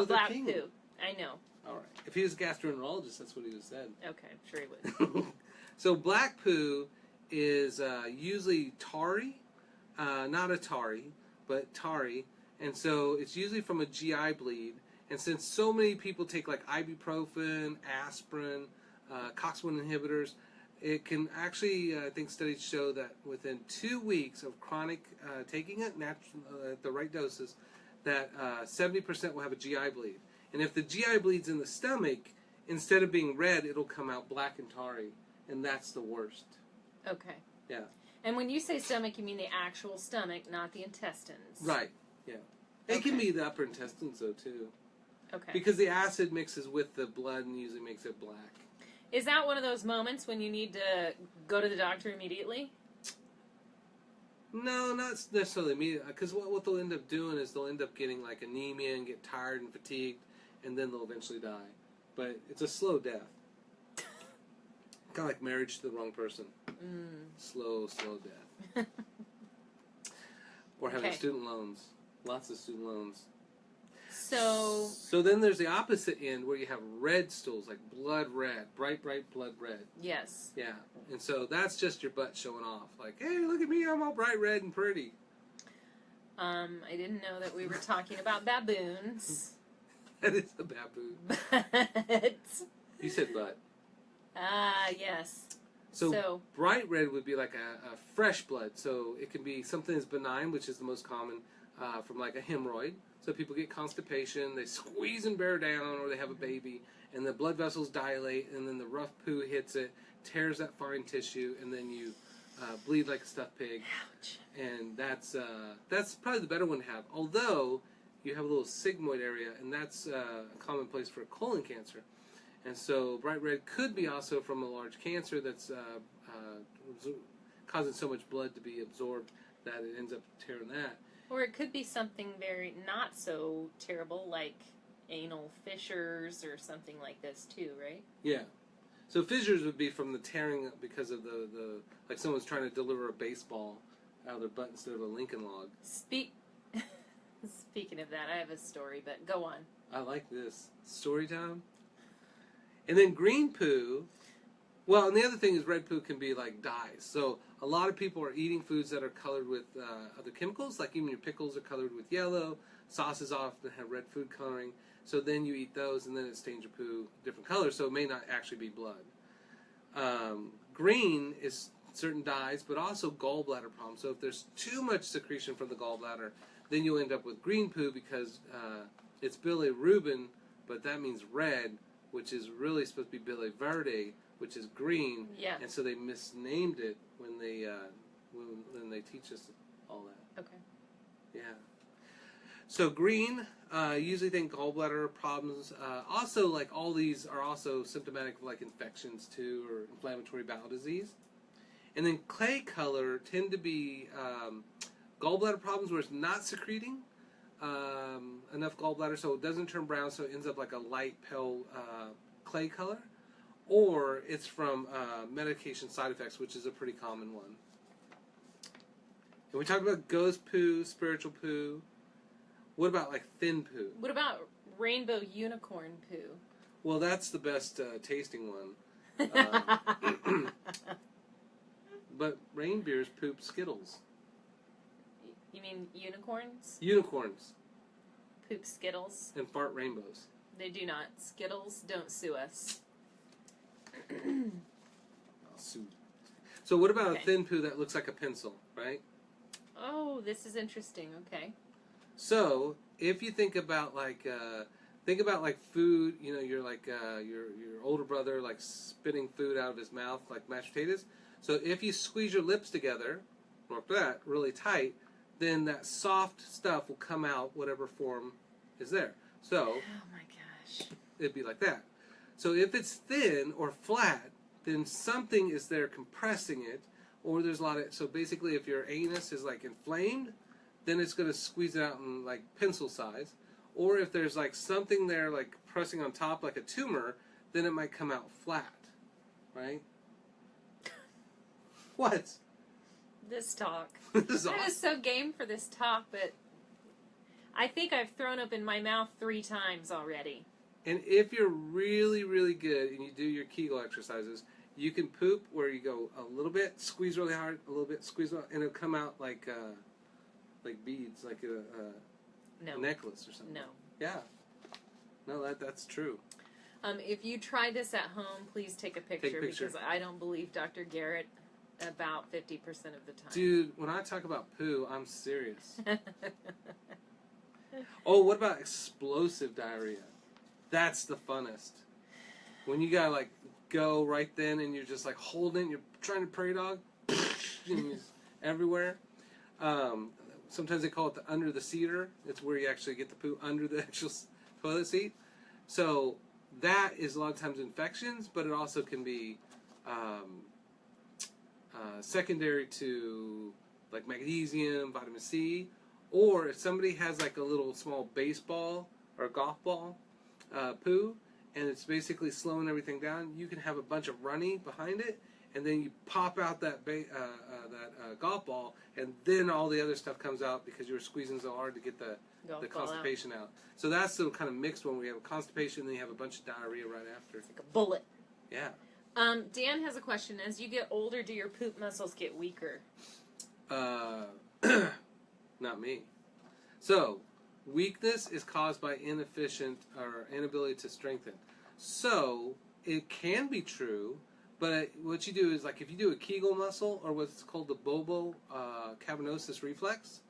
black poo. I know. All right. If he was a gastroenterologist, that's what he would have said. Okay, I'm sure he would. So black poo is usually tarry, not atari, but tarry, and so it's usually from a GI bleed. And since so many people take like ibuprofen, aspirin, COX-1 inhibitors, it can actually, I think studies show that within 2 weeks of chronic taking it at the right doses, that 70% will have a GI bleed. And if the GI bleed's in the stomach, instead of being red, it'll come out black and tarry. And that's the worst. Okay. Yeah. And when you say stomach, you mean the actual stomach, not the intestines. Right. Yeah. It can be the upper intestines, though, too. Okay. Because the acid mixes with the blood and usually makes it black. Is that one of those moments when you need to go to the doctor immediately? No, not necessarily immediately. Because what they'll end up doing is they'll end up getting like anemia and get tired and fatigued, and then they'll eventually die. But it's a slow death. Kind of like marriage to the wrong person. Slow death. Or having student loans. Lots of student loans. So then there's the opposite end where you have red stools, like blood red, bright blood red. Yes. Yeah. And so that's just your butt showing off. Like, hey, look at me, I'm all bright red and pretty. I didn't know that we were talking about baboons. That is a baboon. But... You said butt. Yes. So bright red would be like a fresh blood. So it can be something that's benign, which is the most common, from like a hemorrhoid. So people get constipation, they squeeze and bear down, or they have a baby, and the blood vessels dilate, and then the rough poo hits it, tears that fine tissue, and then you bleed like a stuffed pig. Ouch. And that's probably the better one to have. Although you have a little sigmoid area, and that's a common place for colon cancer. And so bright red could be also from a large cancer that's causing so much blood to be absorbed that it ends up tearing that. Or it could be something very not so terrible, like anal fissures or something like this too, right? Yeah. So fissures would be from the tearing because of the like someone's trying to deliver a baseball out of their butt instead of a Lincoln log. Speaking of that, I have a story, but go on. I like this. Story time? And then green poo. Well, and the other thing is red poo can be like dyes. So a lot of people are eating foods that are colored with other chemicals, like even your pickles are colored with yellow. Sauces often have red food coloring. So then you eat those, and then it stains your poo different colors, so it may not actually be blood. Green is certain dyes, but also gallbladder problems. So if there's too much secretion from the gallbladder, then you'll end up with green poo because it's bilirubin, but that means red, which is really supposed to be biliverde, which is green. Yeah. And so they misnamed it when they teach us all that. Okay. Yeah. So green, usually think gallbladder problems. Also, like all these are also symptomatic of like infections too, or inflammatory bowel disease. And then clay color tend to be gallbladder problems where it's not secreting, enough gallbladder so it doesn't turn brown, so it ends up like a light pale clay color, or it's from medication side effects, which is a pretty common one. And we talked about ghost poo, spiritual poo. What about like thin poo? What about rainbow unicorn poo? Well, that's the best tasting one. But reindeers poop Skittles. You mean unicorns? Unicorns. Poop Skittles. And fart rainbows. They do not. Skittles, don't sue us. I'll sue. So what about a thin poo that looks like a pencil, right? Oh, this is interesting. Okay. So if you think about like food, you know, you're like your older brother like spitting food out of his mouth like mashed potatoes. So if you squeeze your lips together, like that, really tight, then that soft stuff will come out whatever form is there. So oh my gosh, it'd be like that. So if it's thin or flat, then something is there compressing it, or there's a lot of. So basically, if your anus is like inflamed, then it's going to squeeze it out in like pencil size. Or if there's like something there like pressing on top like a tumor, then it might come out flat, right? What? This talk. This is I awesome. was so game for this talk, but I think I've thrown up in my mouth 3 times already. And if you're really, really good and you do your Kegel exercises, you can poop where you go a little bit, squeeze really hard, a little bit, squeeze, and it'll come out like beads, like a necklace or something. No. Yeah. No, that's true. If you try this at home, please take a picture, because I don't believe Dr. Garrett about 50% of the time. Dude, when I talk about poo, I'm serious. Oh, what about explosive diarrhea? That's the funnest. When you gotta like go right then and you're just like holding, you're trying to prairie dog, and it's everywhere. Sometimes they call it the under the seater. It's where you actually get the poo under the actual toilet seat. So that is a lot of times infections, but it also can be secondary to like magnesium, vitamin C, or if somebody has like a little small baseball or a golf ball poo, and it's basically slowing everything down, you can have a bunch of runny behind it, and then you pop out that golf ball, and then all the other stuff comes out because you were squeezing so hard to get the constipation out. So that's the kind of mixed one where you have constipation and then you have a bunch of diarrhea right after. It's like a bullet. Yeah. Dan has a question. As you get older, do your poop muscles get weaker? Not me. So, weakness is caused by inefficient or inability to strengthen. So, it can be true, but what you do is, like, if you do a Kegel muscle, or what's called the Bowel cavernosus reflex,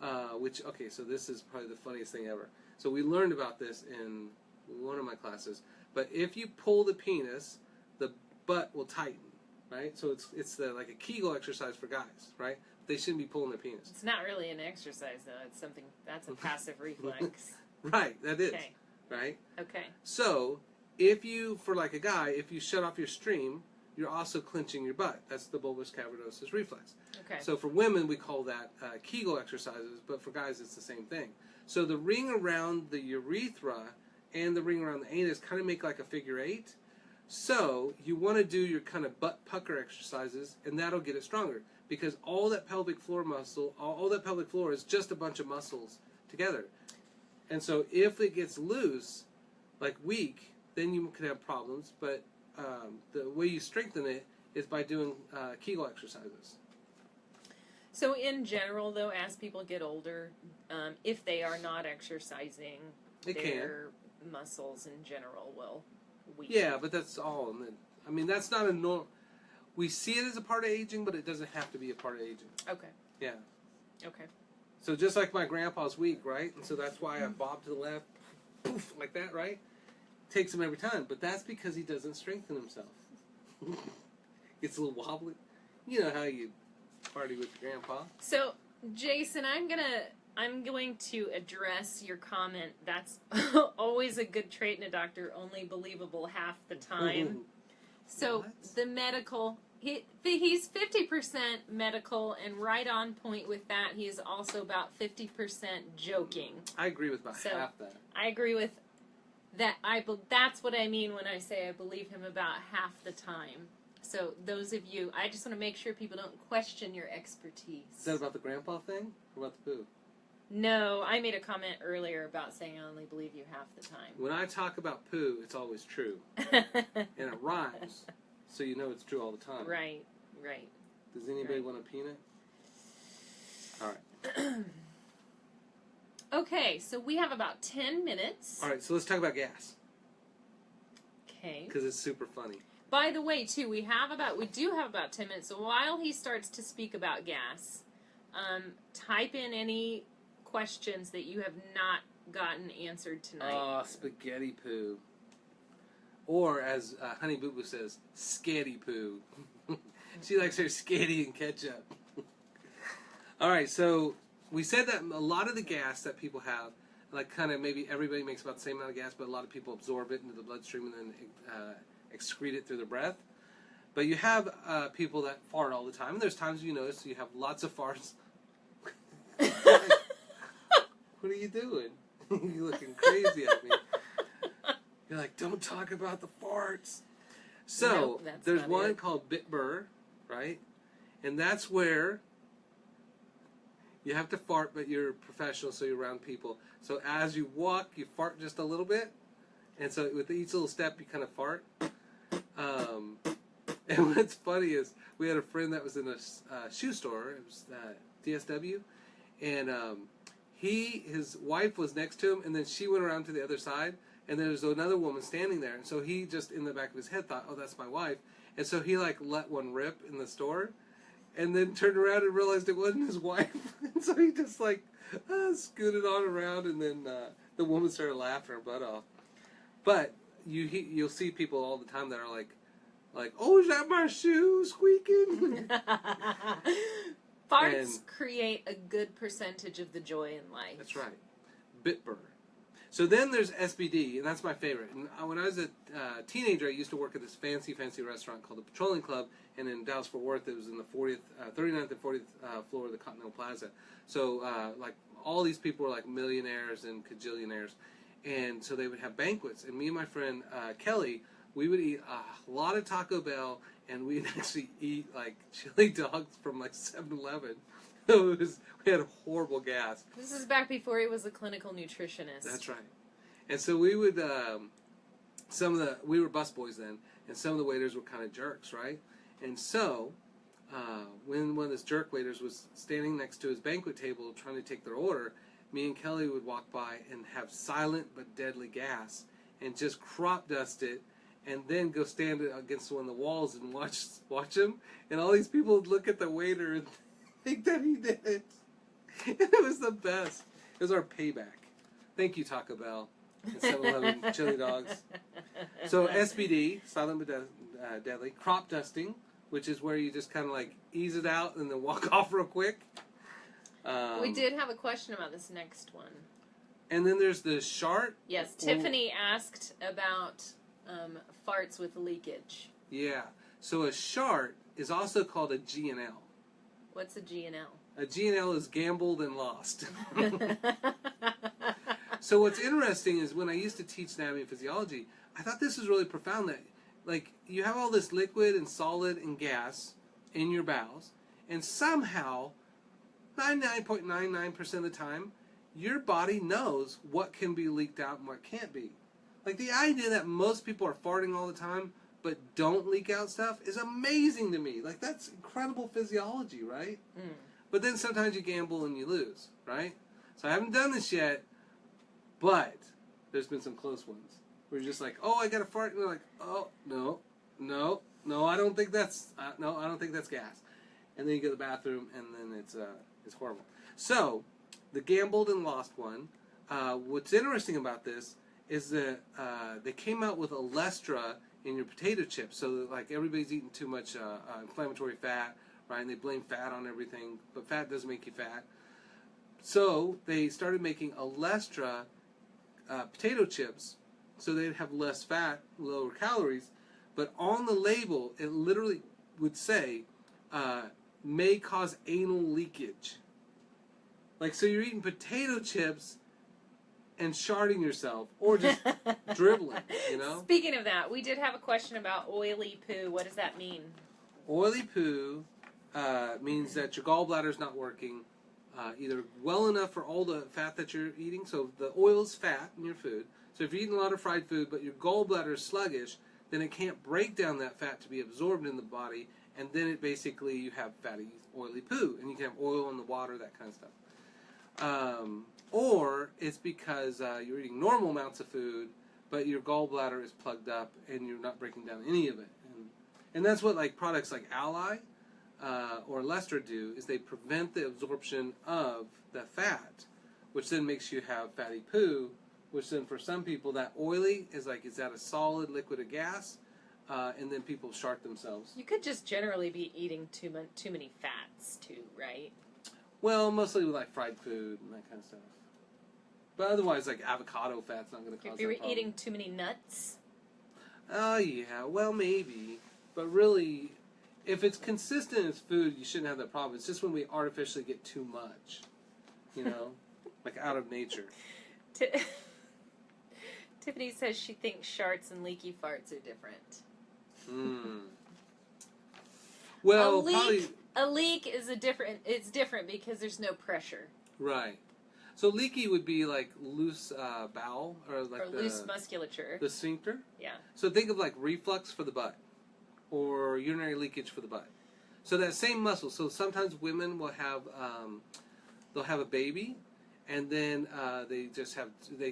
so this is probably the funniest thing ever. So we learned about this in one of my classes. But if you pull the penis, the butt will tighten, right? So it's like a Kegel exercise for guys, right? They shouldn't be pulling their penis. It's not really an exercise, though. It's something, that's a passive reflex. Right, that is. Okay. Right? Okay. So, if you, for like a guy, if you shut off your stream, you're also clenching your butt. That's the bulbous cavernosus reflex. Okay. So for women, we call that Kegel exercises, but for guys, it's the same thing. So the ring around the urethra and the ring around the anus kind of make like a figure 8. So you want to do your kind of butt pucker exercises, and that'll get it stronger. Because all that pelvic floor muscle, all that pelvic floor is just a bunch of muscles together. And so if it gets loose, like weak, then you could have problems. But the way you strengthen it is by doing Kegel exercises. So in general, though, as people get older, if they are not exercising, their muscles in general will weaken. Yeah, but that's all. I mean, that's not a normal. We see it as a part of aging, but it doesn't have to be a part of aging. Okay. Yeah. Okay. So just like my grandpa's weak, right? And so that's why I bob to the left, poof, like that, right? Takes him every time, but that's because he doesn't strengthen himself. Gets a little wobbly. You know how you party with your grandpa. So, Jason, I'm going to address your comment. That's always a good trait in a doctor, only believable half the time. So, What? the medical He's 50% medical, and right on point with that. He is also about 50% joking. I agree with about half that. I agree with that. That's what I mean when I say I believe him about half the time. So those of you, I just want to make sure people don't question your expertise. Is that about the grandpa thing or about the poo? No, I made a comment earlier about saying I only believe you half the time. When I talk about poo, it's always true. And it rhymes, so you know it's true all the time. Right. Does anybody want a peanut? All right. Okay, so we have about 10 minutes. All right, so let's talk about gas. Okay. Because it's super funny. By the way, too, we do have about 10 minutes. So while he starts to speak about gas, type in any questions that you have not gotten answered tonight. Oh, spaghetti poo. Or, as Honey Boo Boo says, sketty poo. She likes her sketty and ketchup. All right, so we said that a lot of the gas that people have, like kind of maybe everybody makes about the same amount of gas, but a lot of people absorb it into the bloodstream and then excrete it through their breath. But you have people that fart all the time. And there's times you notice you have lots of farts. What are you doing? You're looking crazy at me. You're like, don't talk about the farts. So, nope, there's one called Bitburr, right? And that's where you have to fart, but you're professional, so you're around people. So as you walk, you fart just a little bit. And so with each little step, you kind of fart. And what's funny is we had a friend that was in a shoe store. It was DSW. And his wife was next to him, and then she went around to the other side. And there was another woman standing there. And so he just, in the back of his head, thought, oh, that's my wife. And so he, like, let one rip in the store. And then turned around and realized it wasn't his wife. And so he just, like, scooted on around. And then the woman started laughing her butt off. But you'll see people all the time that are like, oh, is that my shoe squeaking? Farts create a good percentage of the joy in life. That's right. Bitburr. So then there's SBD, and that's my favorite. And when I was a teenager, I used to work at this fancy restaurant called the Petroleum Club, and in Dallas-Fort Worth, it was in the 39th and 40th floor of the Continental Plaza. So, like, all these people were, like, millionaires and cajillionaires, and so they would have banquets. And me and my friend Kelly, we would eat a lot of Taco Bell, and we'd actually eat, like, chili dogs from, like, 7-Eleven. So we had horrible gas. This is back before he was a clinical nutritionist. That's right. And so we would, we were busboys then, and some of the waiters were kind of jerks, right? And so, when one of those jerk waiters was standing next to his banquet table trying to take their order, me and Kelly would walk by and have silent but deadly gas, and just crop dust it, and then go stand against one of the walls and watch him. And all these people would look at the waiter and think that he did it. And it was the best. It was our payback. Thank you, Taco Bell and 7-Eleven chili dogs. So SBD, silent but deadly. Crop dusting, which is where you just kind of like ease it out and then walk off real quick. We did have a question about this next one. And then there's the shart. Yes, Tiffany asked about farts with leakage. Yeah. So a shart is also called a GNL. What's a GNL? A GNL is gambled and lost. So what's interesting is when I used to teach anatomy and physiology, I thought this was really profound that, like, you have all this liquid and solid and gas in your bowels, and somehow, 99.99% of the time, your body knows what can be leaked out and what can't be. Like, the idea that most people are farting all the time but don't leak out stuff is amazing to me. Like, that's incredible physiology, right? Mm. But then sometimes you gamble and you lose, right? So I haven't done this yet, but there's been some close ones where you're just like, oh, I got a fart, and you're like, oh, no, I don't think that's gas. And then you go to the bathroom, and then it's horrible. So the gambled and lost one. What's interesting about this is that they came out with Olestra in your potato chips, so that, like, everybody's eating too much inflammatory fat, right? And they blame fat on everything, but fat doesn't make you fat. So they started making Olestra potato chips, so they'd have less fat, lower calories. But on the label, it literally would say may cause anal leakage. Like, so you're eating potato chips and sharding yourself, or just dribbling, you know? Speaking of that, we did have a question about oily poo. What does that mean? Oily poo means that your gallbladder's not working either well enough for all the fat that you're eating. So the oil is fat in your food. So if you're eating a lot of fried food, but your gallbladder is sluggish, then it can't break down that fat to be absorbed in the body, and then it basically, you have fatty, oily poo, and you can have oil in the water, that kind of stuff. Or it's because you're eating normal amounts of food, but your gallbladder is plugged up and you're not breaking down any of it. And that's what like products like Ally or Lester do, is they prevent the absorption of the fat, which then makes you have fatty poo, which then for some people that oily is that a solid liquid of gas, and then people shart themselves. You could just generally be eating too many fats too, right? Well, mostly with like fried food and that kind of stuff. But otherwise, like avocado fat's not going to cause If you're that problem. eating too many nuts? Oh, yeah. Well, maybe. But really, if it's consistent as food, you shouldn't have that problem. It's just when we artificially get too much, you know? Like out of nature. Tiffany says she thinks sharts and leaky farts are different. Well, a leak is it's different because there's no pressure. Right. So leaky would be like loose bowel or loose musculature. The sphincter. Yeah. So think of like reflux for the butt or urinary leakage for the butt. So that same muscle. So sometimes women will have they'll have a baby, and then they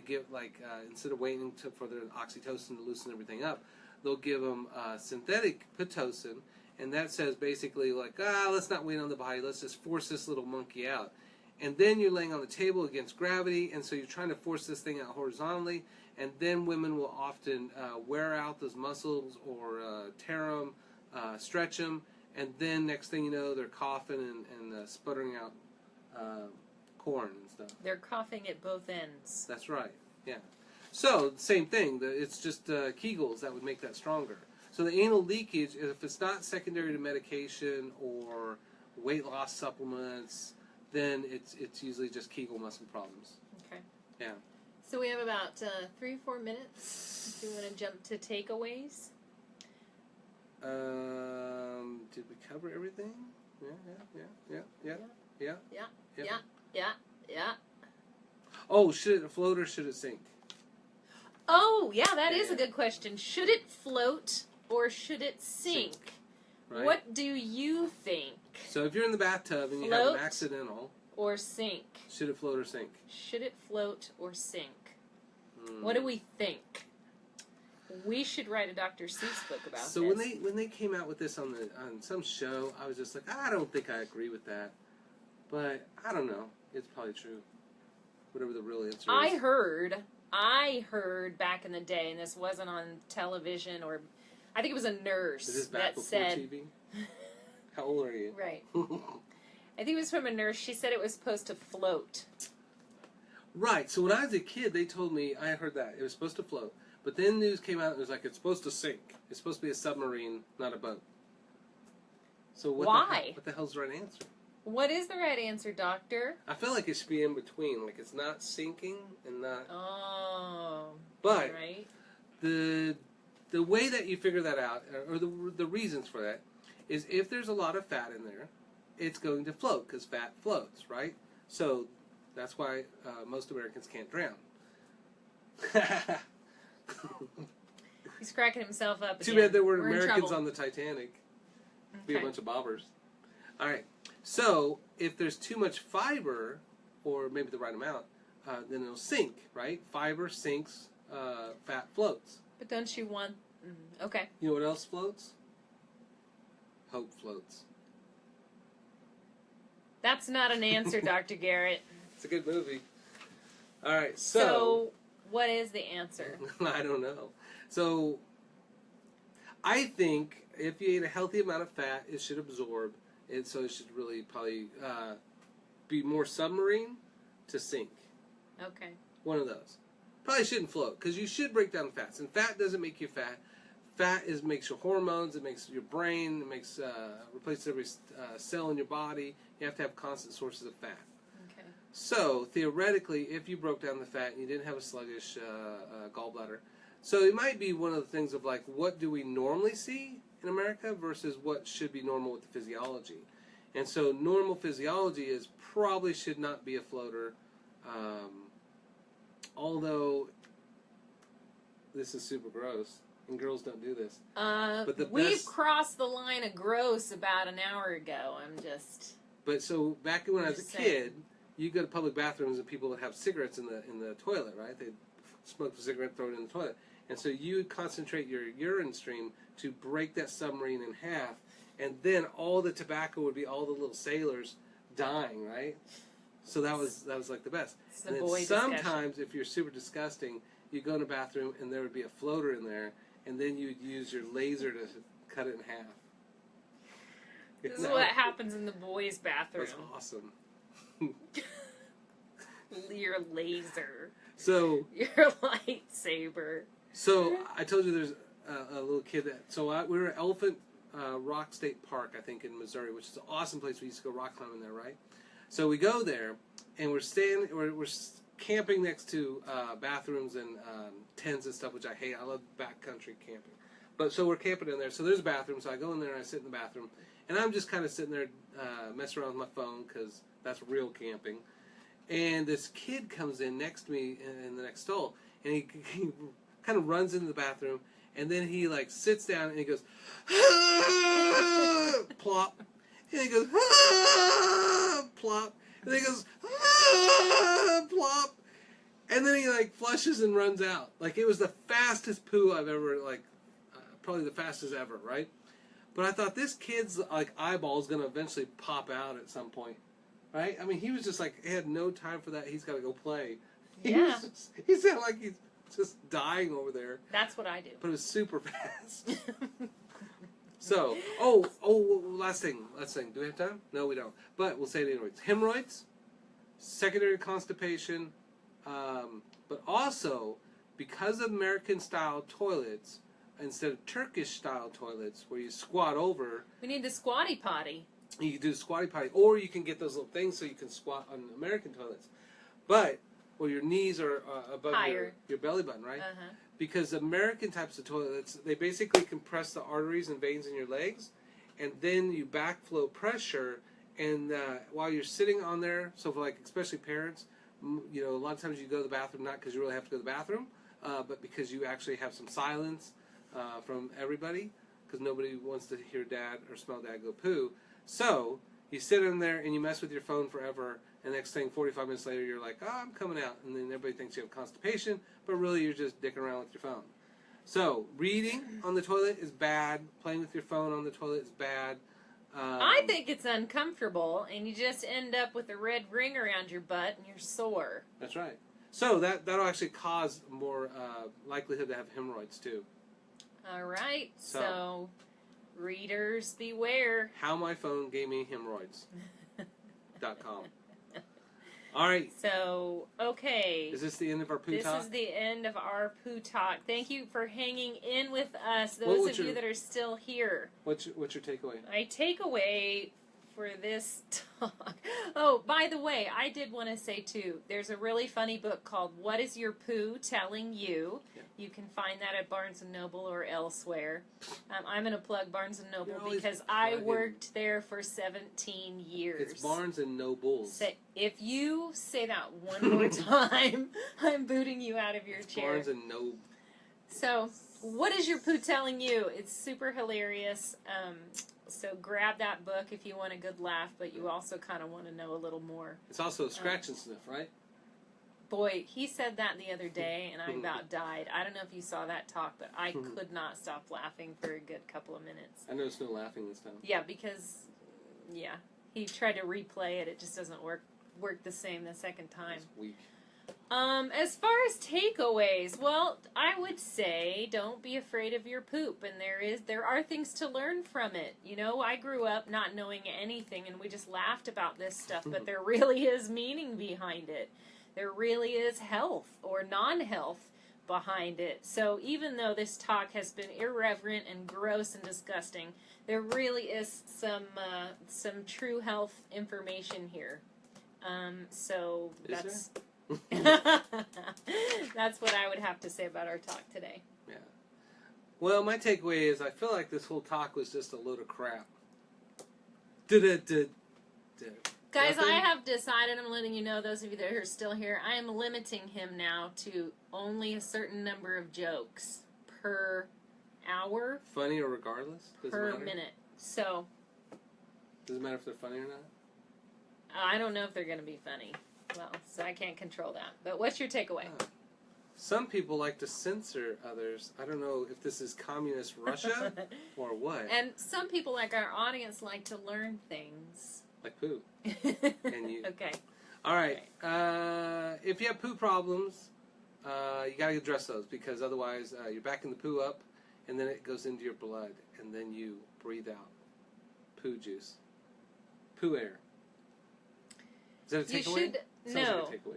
give like instead of waiting for their oxytocin to loosen everything up, they'll give them synthetic pitocin, and that says basically like let's not wait on the body, let's just force this little monkey out. And then you're laying on the table against gravity, and so you're trying to force this thing out horizontally, and then women will often wear out those muscles or tear them, stretch them, and then next thing you know, they're coughing and sputtering out corn and stuff. They're coughing at both ends. That's right, yeah. So, same thing, it's just Kegels that would make that stronger. So the anal leakage, if it's not secondary to medication or weight loss supplements, then it's usually just Kegel muscle problems. Okay. Yeah. So we have about 3 or 4 minutes. Do you want to jump to takeaways? Did we cover everything? Yeah. Oh, should it float or should it sink? Oh, yeah, that is a good question. Should it float or should it sink? Right. What do you think? So if you're in the bathtub and you have an accidental... or sink? Should it float or sink? Should it float or sink? What do we think? We should write a Dr. Seuss book about this. So when they came out with this on some show, I was just like, I don't think I agree with that. But I don't know. It's probably true. Whatever the real answer is. I heard back in the day, and this wasn't on television, or I think it was a nurse that said... TV? How old are you? Right. I think it was from a nurse. She said it was supposed to float. Right. So when I was a kid, they told me, I heard that. It was supposed to float. But then news came out and it was like, it's supposed to sink. It's supposed to be a submarine, not a boat. So why? What the hell's the right answer? What is the right answer, doctor? I feel like it should be in between. Like it's not sinking and not... Oh. But right. The way that you figure that out, or the reasons for that, is if there's a lot of fat in there, it's going to float because fat floats, right? So that's why most Americans can't drown. He's cracking himself up again. Too bad there weren't Americans on the Titanic. Okay. Be a bunch of bobbers. All right. So if there's too much fiber, or maybe the right amount, then it'll sink, right? Fiber sinks, fat floats. But don't you want... Okay. You know what else floats? Hope floats. That's not an answer, Dr. Garrett. It's a good movie. All right, so what is the answer? I don't know. So I think if you eat a healthy amount of fat, it should absorb. So it should really probably be more submarine to sink. Okay. One of those. Probably shouldn't float because you should break down fats. And fat doesn't make you fat. fat makes your hormones, it makes your brain, it makes replaces every cell in your body. You have to have constant sources of fat. Okay. So theoretically, if you broke down the fat and you didn't have a sluggish gallbladder, so it might be one of the things of like, what do we normally see in America versus what should be normal with the physiology? And so normal physiology is probably should not be a floater, although this is super gross, and girls don't do this. But we've crossed the line of gross about an hour ago. But so back when I was a kid, you go to public bathrooms and people would have cigarettes in the toilet, right? They'd smoke a cigarette, throw it in the toilet. And so you would concentrate your urine stream to break that submarine in half, and then all the tobacco would be all the little sailors dying, right? So that was like the best. And then sometimes, if you're super disgusting, you go in a bathroom and there would be a floater in there, and then you'd use your laser to cut it in half. This is what happens in the boys' bathroom. That's awesome. Your laser. So your lightsaber. So I told you there's a little kid we were at Elephant Rock State Park, I think, in Missouri, which is an awesome place. We used to go rock climbing there, right? So we go there, and we're camping next to bathrooms and tents and stuff, which I hate. I love backcountry camping. But so we're camping in there. So there's a bathroom. So I go in there and I sit in the bathroom, and I'm just kind of sitting there messing around with my phone because that's real camping. And this kid comes in next to me in the next stall, and he kind of runs into the bathroom, and then he like sits down and he goes, plop, and he goes, plop, and then he goes, plop, and then he like flushes and runs out. Like it was the fastest poo I've ever probably the fastest ever, right? But I thought this kid's like eyeball is gonna eventually pop out at some point, right? I mean, he was just like he had no time for that. He's got to go play. He sounded like he's just dying over there. That's what I do. But it was super fast. So, last thing. Do we have time? No, we don't. But we'll say it anyways. Hemorrhoids, secondary constipation, but also because of American-style toilets instead of Turkish-style toilets where you squat over. We need the squatty potty. You can do the squatty potty, or you can get those little things so you can squat on American toilets. But your knees are above your belly button, right? Uh-huh. Because American types of toilets, they basically compress the arteries and veins in your legs, and then you backflow pressure, and while you're sitting on there, so for like especially parents, a lot of times you go to the bathroom not because you really have to go to the bathroom, but because you actually have some silence from everybody, because nobody wants to hear dad or smell dad go poo. So you sit in there and you mess with your phone forever, and next thing, 45 minutes later, you're like, I'm coming out. And then everybody thinks you have constipation, but really you're just dicking around with your phone. So reading on the toilet is bad. Playing with your phone on the toilet is bad. I think it's uncomfortable, and you just end up with a red ring around your butt, and you're sore. That's right. So that'll actually cause more likelihood to have hemorrhoids, too. All right. So readers, beware. How my phone gave me hemorrhoids.com. All right. So, okay. Is this the end of our poo talk? This is the end of our poo talk. Thank you for hanging in with us, those of you that are still here. What's your takeaway? My takeaway for this talk. Oh, by the way, I did want to say, too, there's a really funny book called What Is Your Poo Telling You? Yeah. You can find that at Barnes & Noble or elsewhere. I'm going to plug Barnes & Noble because I worked there for 17 years. It's Barnes & Nobles. If you say that one more time, I'm booting you out of your chair. Barnes & Noble. So, what is your poo telling you? It's super hilarious. So grab that book if you want a good laugh, but you also kind of want to know a little more. It's also a scratch and sniff, right? Boy, he said that the other day, and I about died. I don't know if you saw that talk, but I could not stop laughing for a good couple of minutes. I noticed no laughing this time. Yeah, because, he tried to replay it. It just doesn't work the same the second time. It's weak. As far as takeaways, well, I would say don't be afraid of your poop, and there are things to learn from it. I grew up not knowing anything, and we just laughed about this stuff, but there really is meaning behind it. There really is health or non-health behind it. So even though this talk has been irreverent and gross and disgusting, there really is some true health information here. So that's that's what I would have to say about our talk today. Yeah. Well, my takeaway is I feel like this whole talk was just a load of crap. Guys, I have decided, I'm letting you know, those of you that are still here, I am limiting him now to only a certain number of jokes per hour. Funny or regardless? Per minute. So. Does it matter if they're funny or not? I don't know if they're going to be funny. Well, so I can't control that. But what's your takeaway? Some people like to censor others. I don't know if this is communist Russia or what. And some people, like our audience, like to learn things. Like poo. And you. Okay. All right. If you have poo problems, you got to address those because otherwise you're backing the poo up and then it goes into your blood and then you breathe out poo juice. Poo air. Is that a takeaway?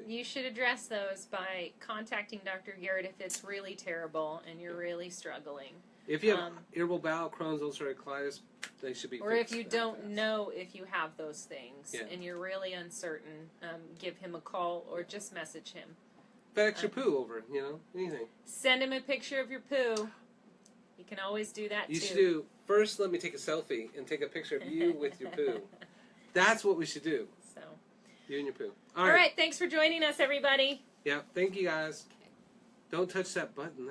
You should address those by contacting Dr. Garrett if it's really terrible and you're really struggling. If you have irritable bowel, Crohn's, ulcerative colitis, they should be or fixed. Or if you don't know if you have those things and you're really uncertain, give him a call or just message him. FedEx your poo over, anything. Send him a picture of your poo. You can always do that, You should do, first let me take a selfie and take a picture of you with your poo. That's what we should do. So. You and your poo. All right, thanks for joining us, everybody. Yeah, thank you guys. Okay. Don't touch that button there.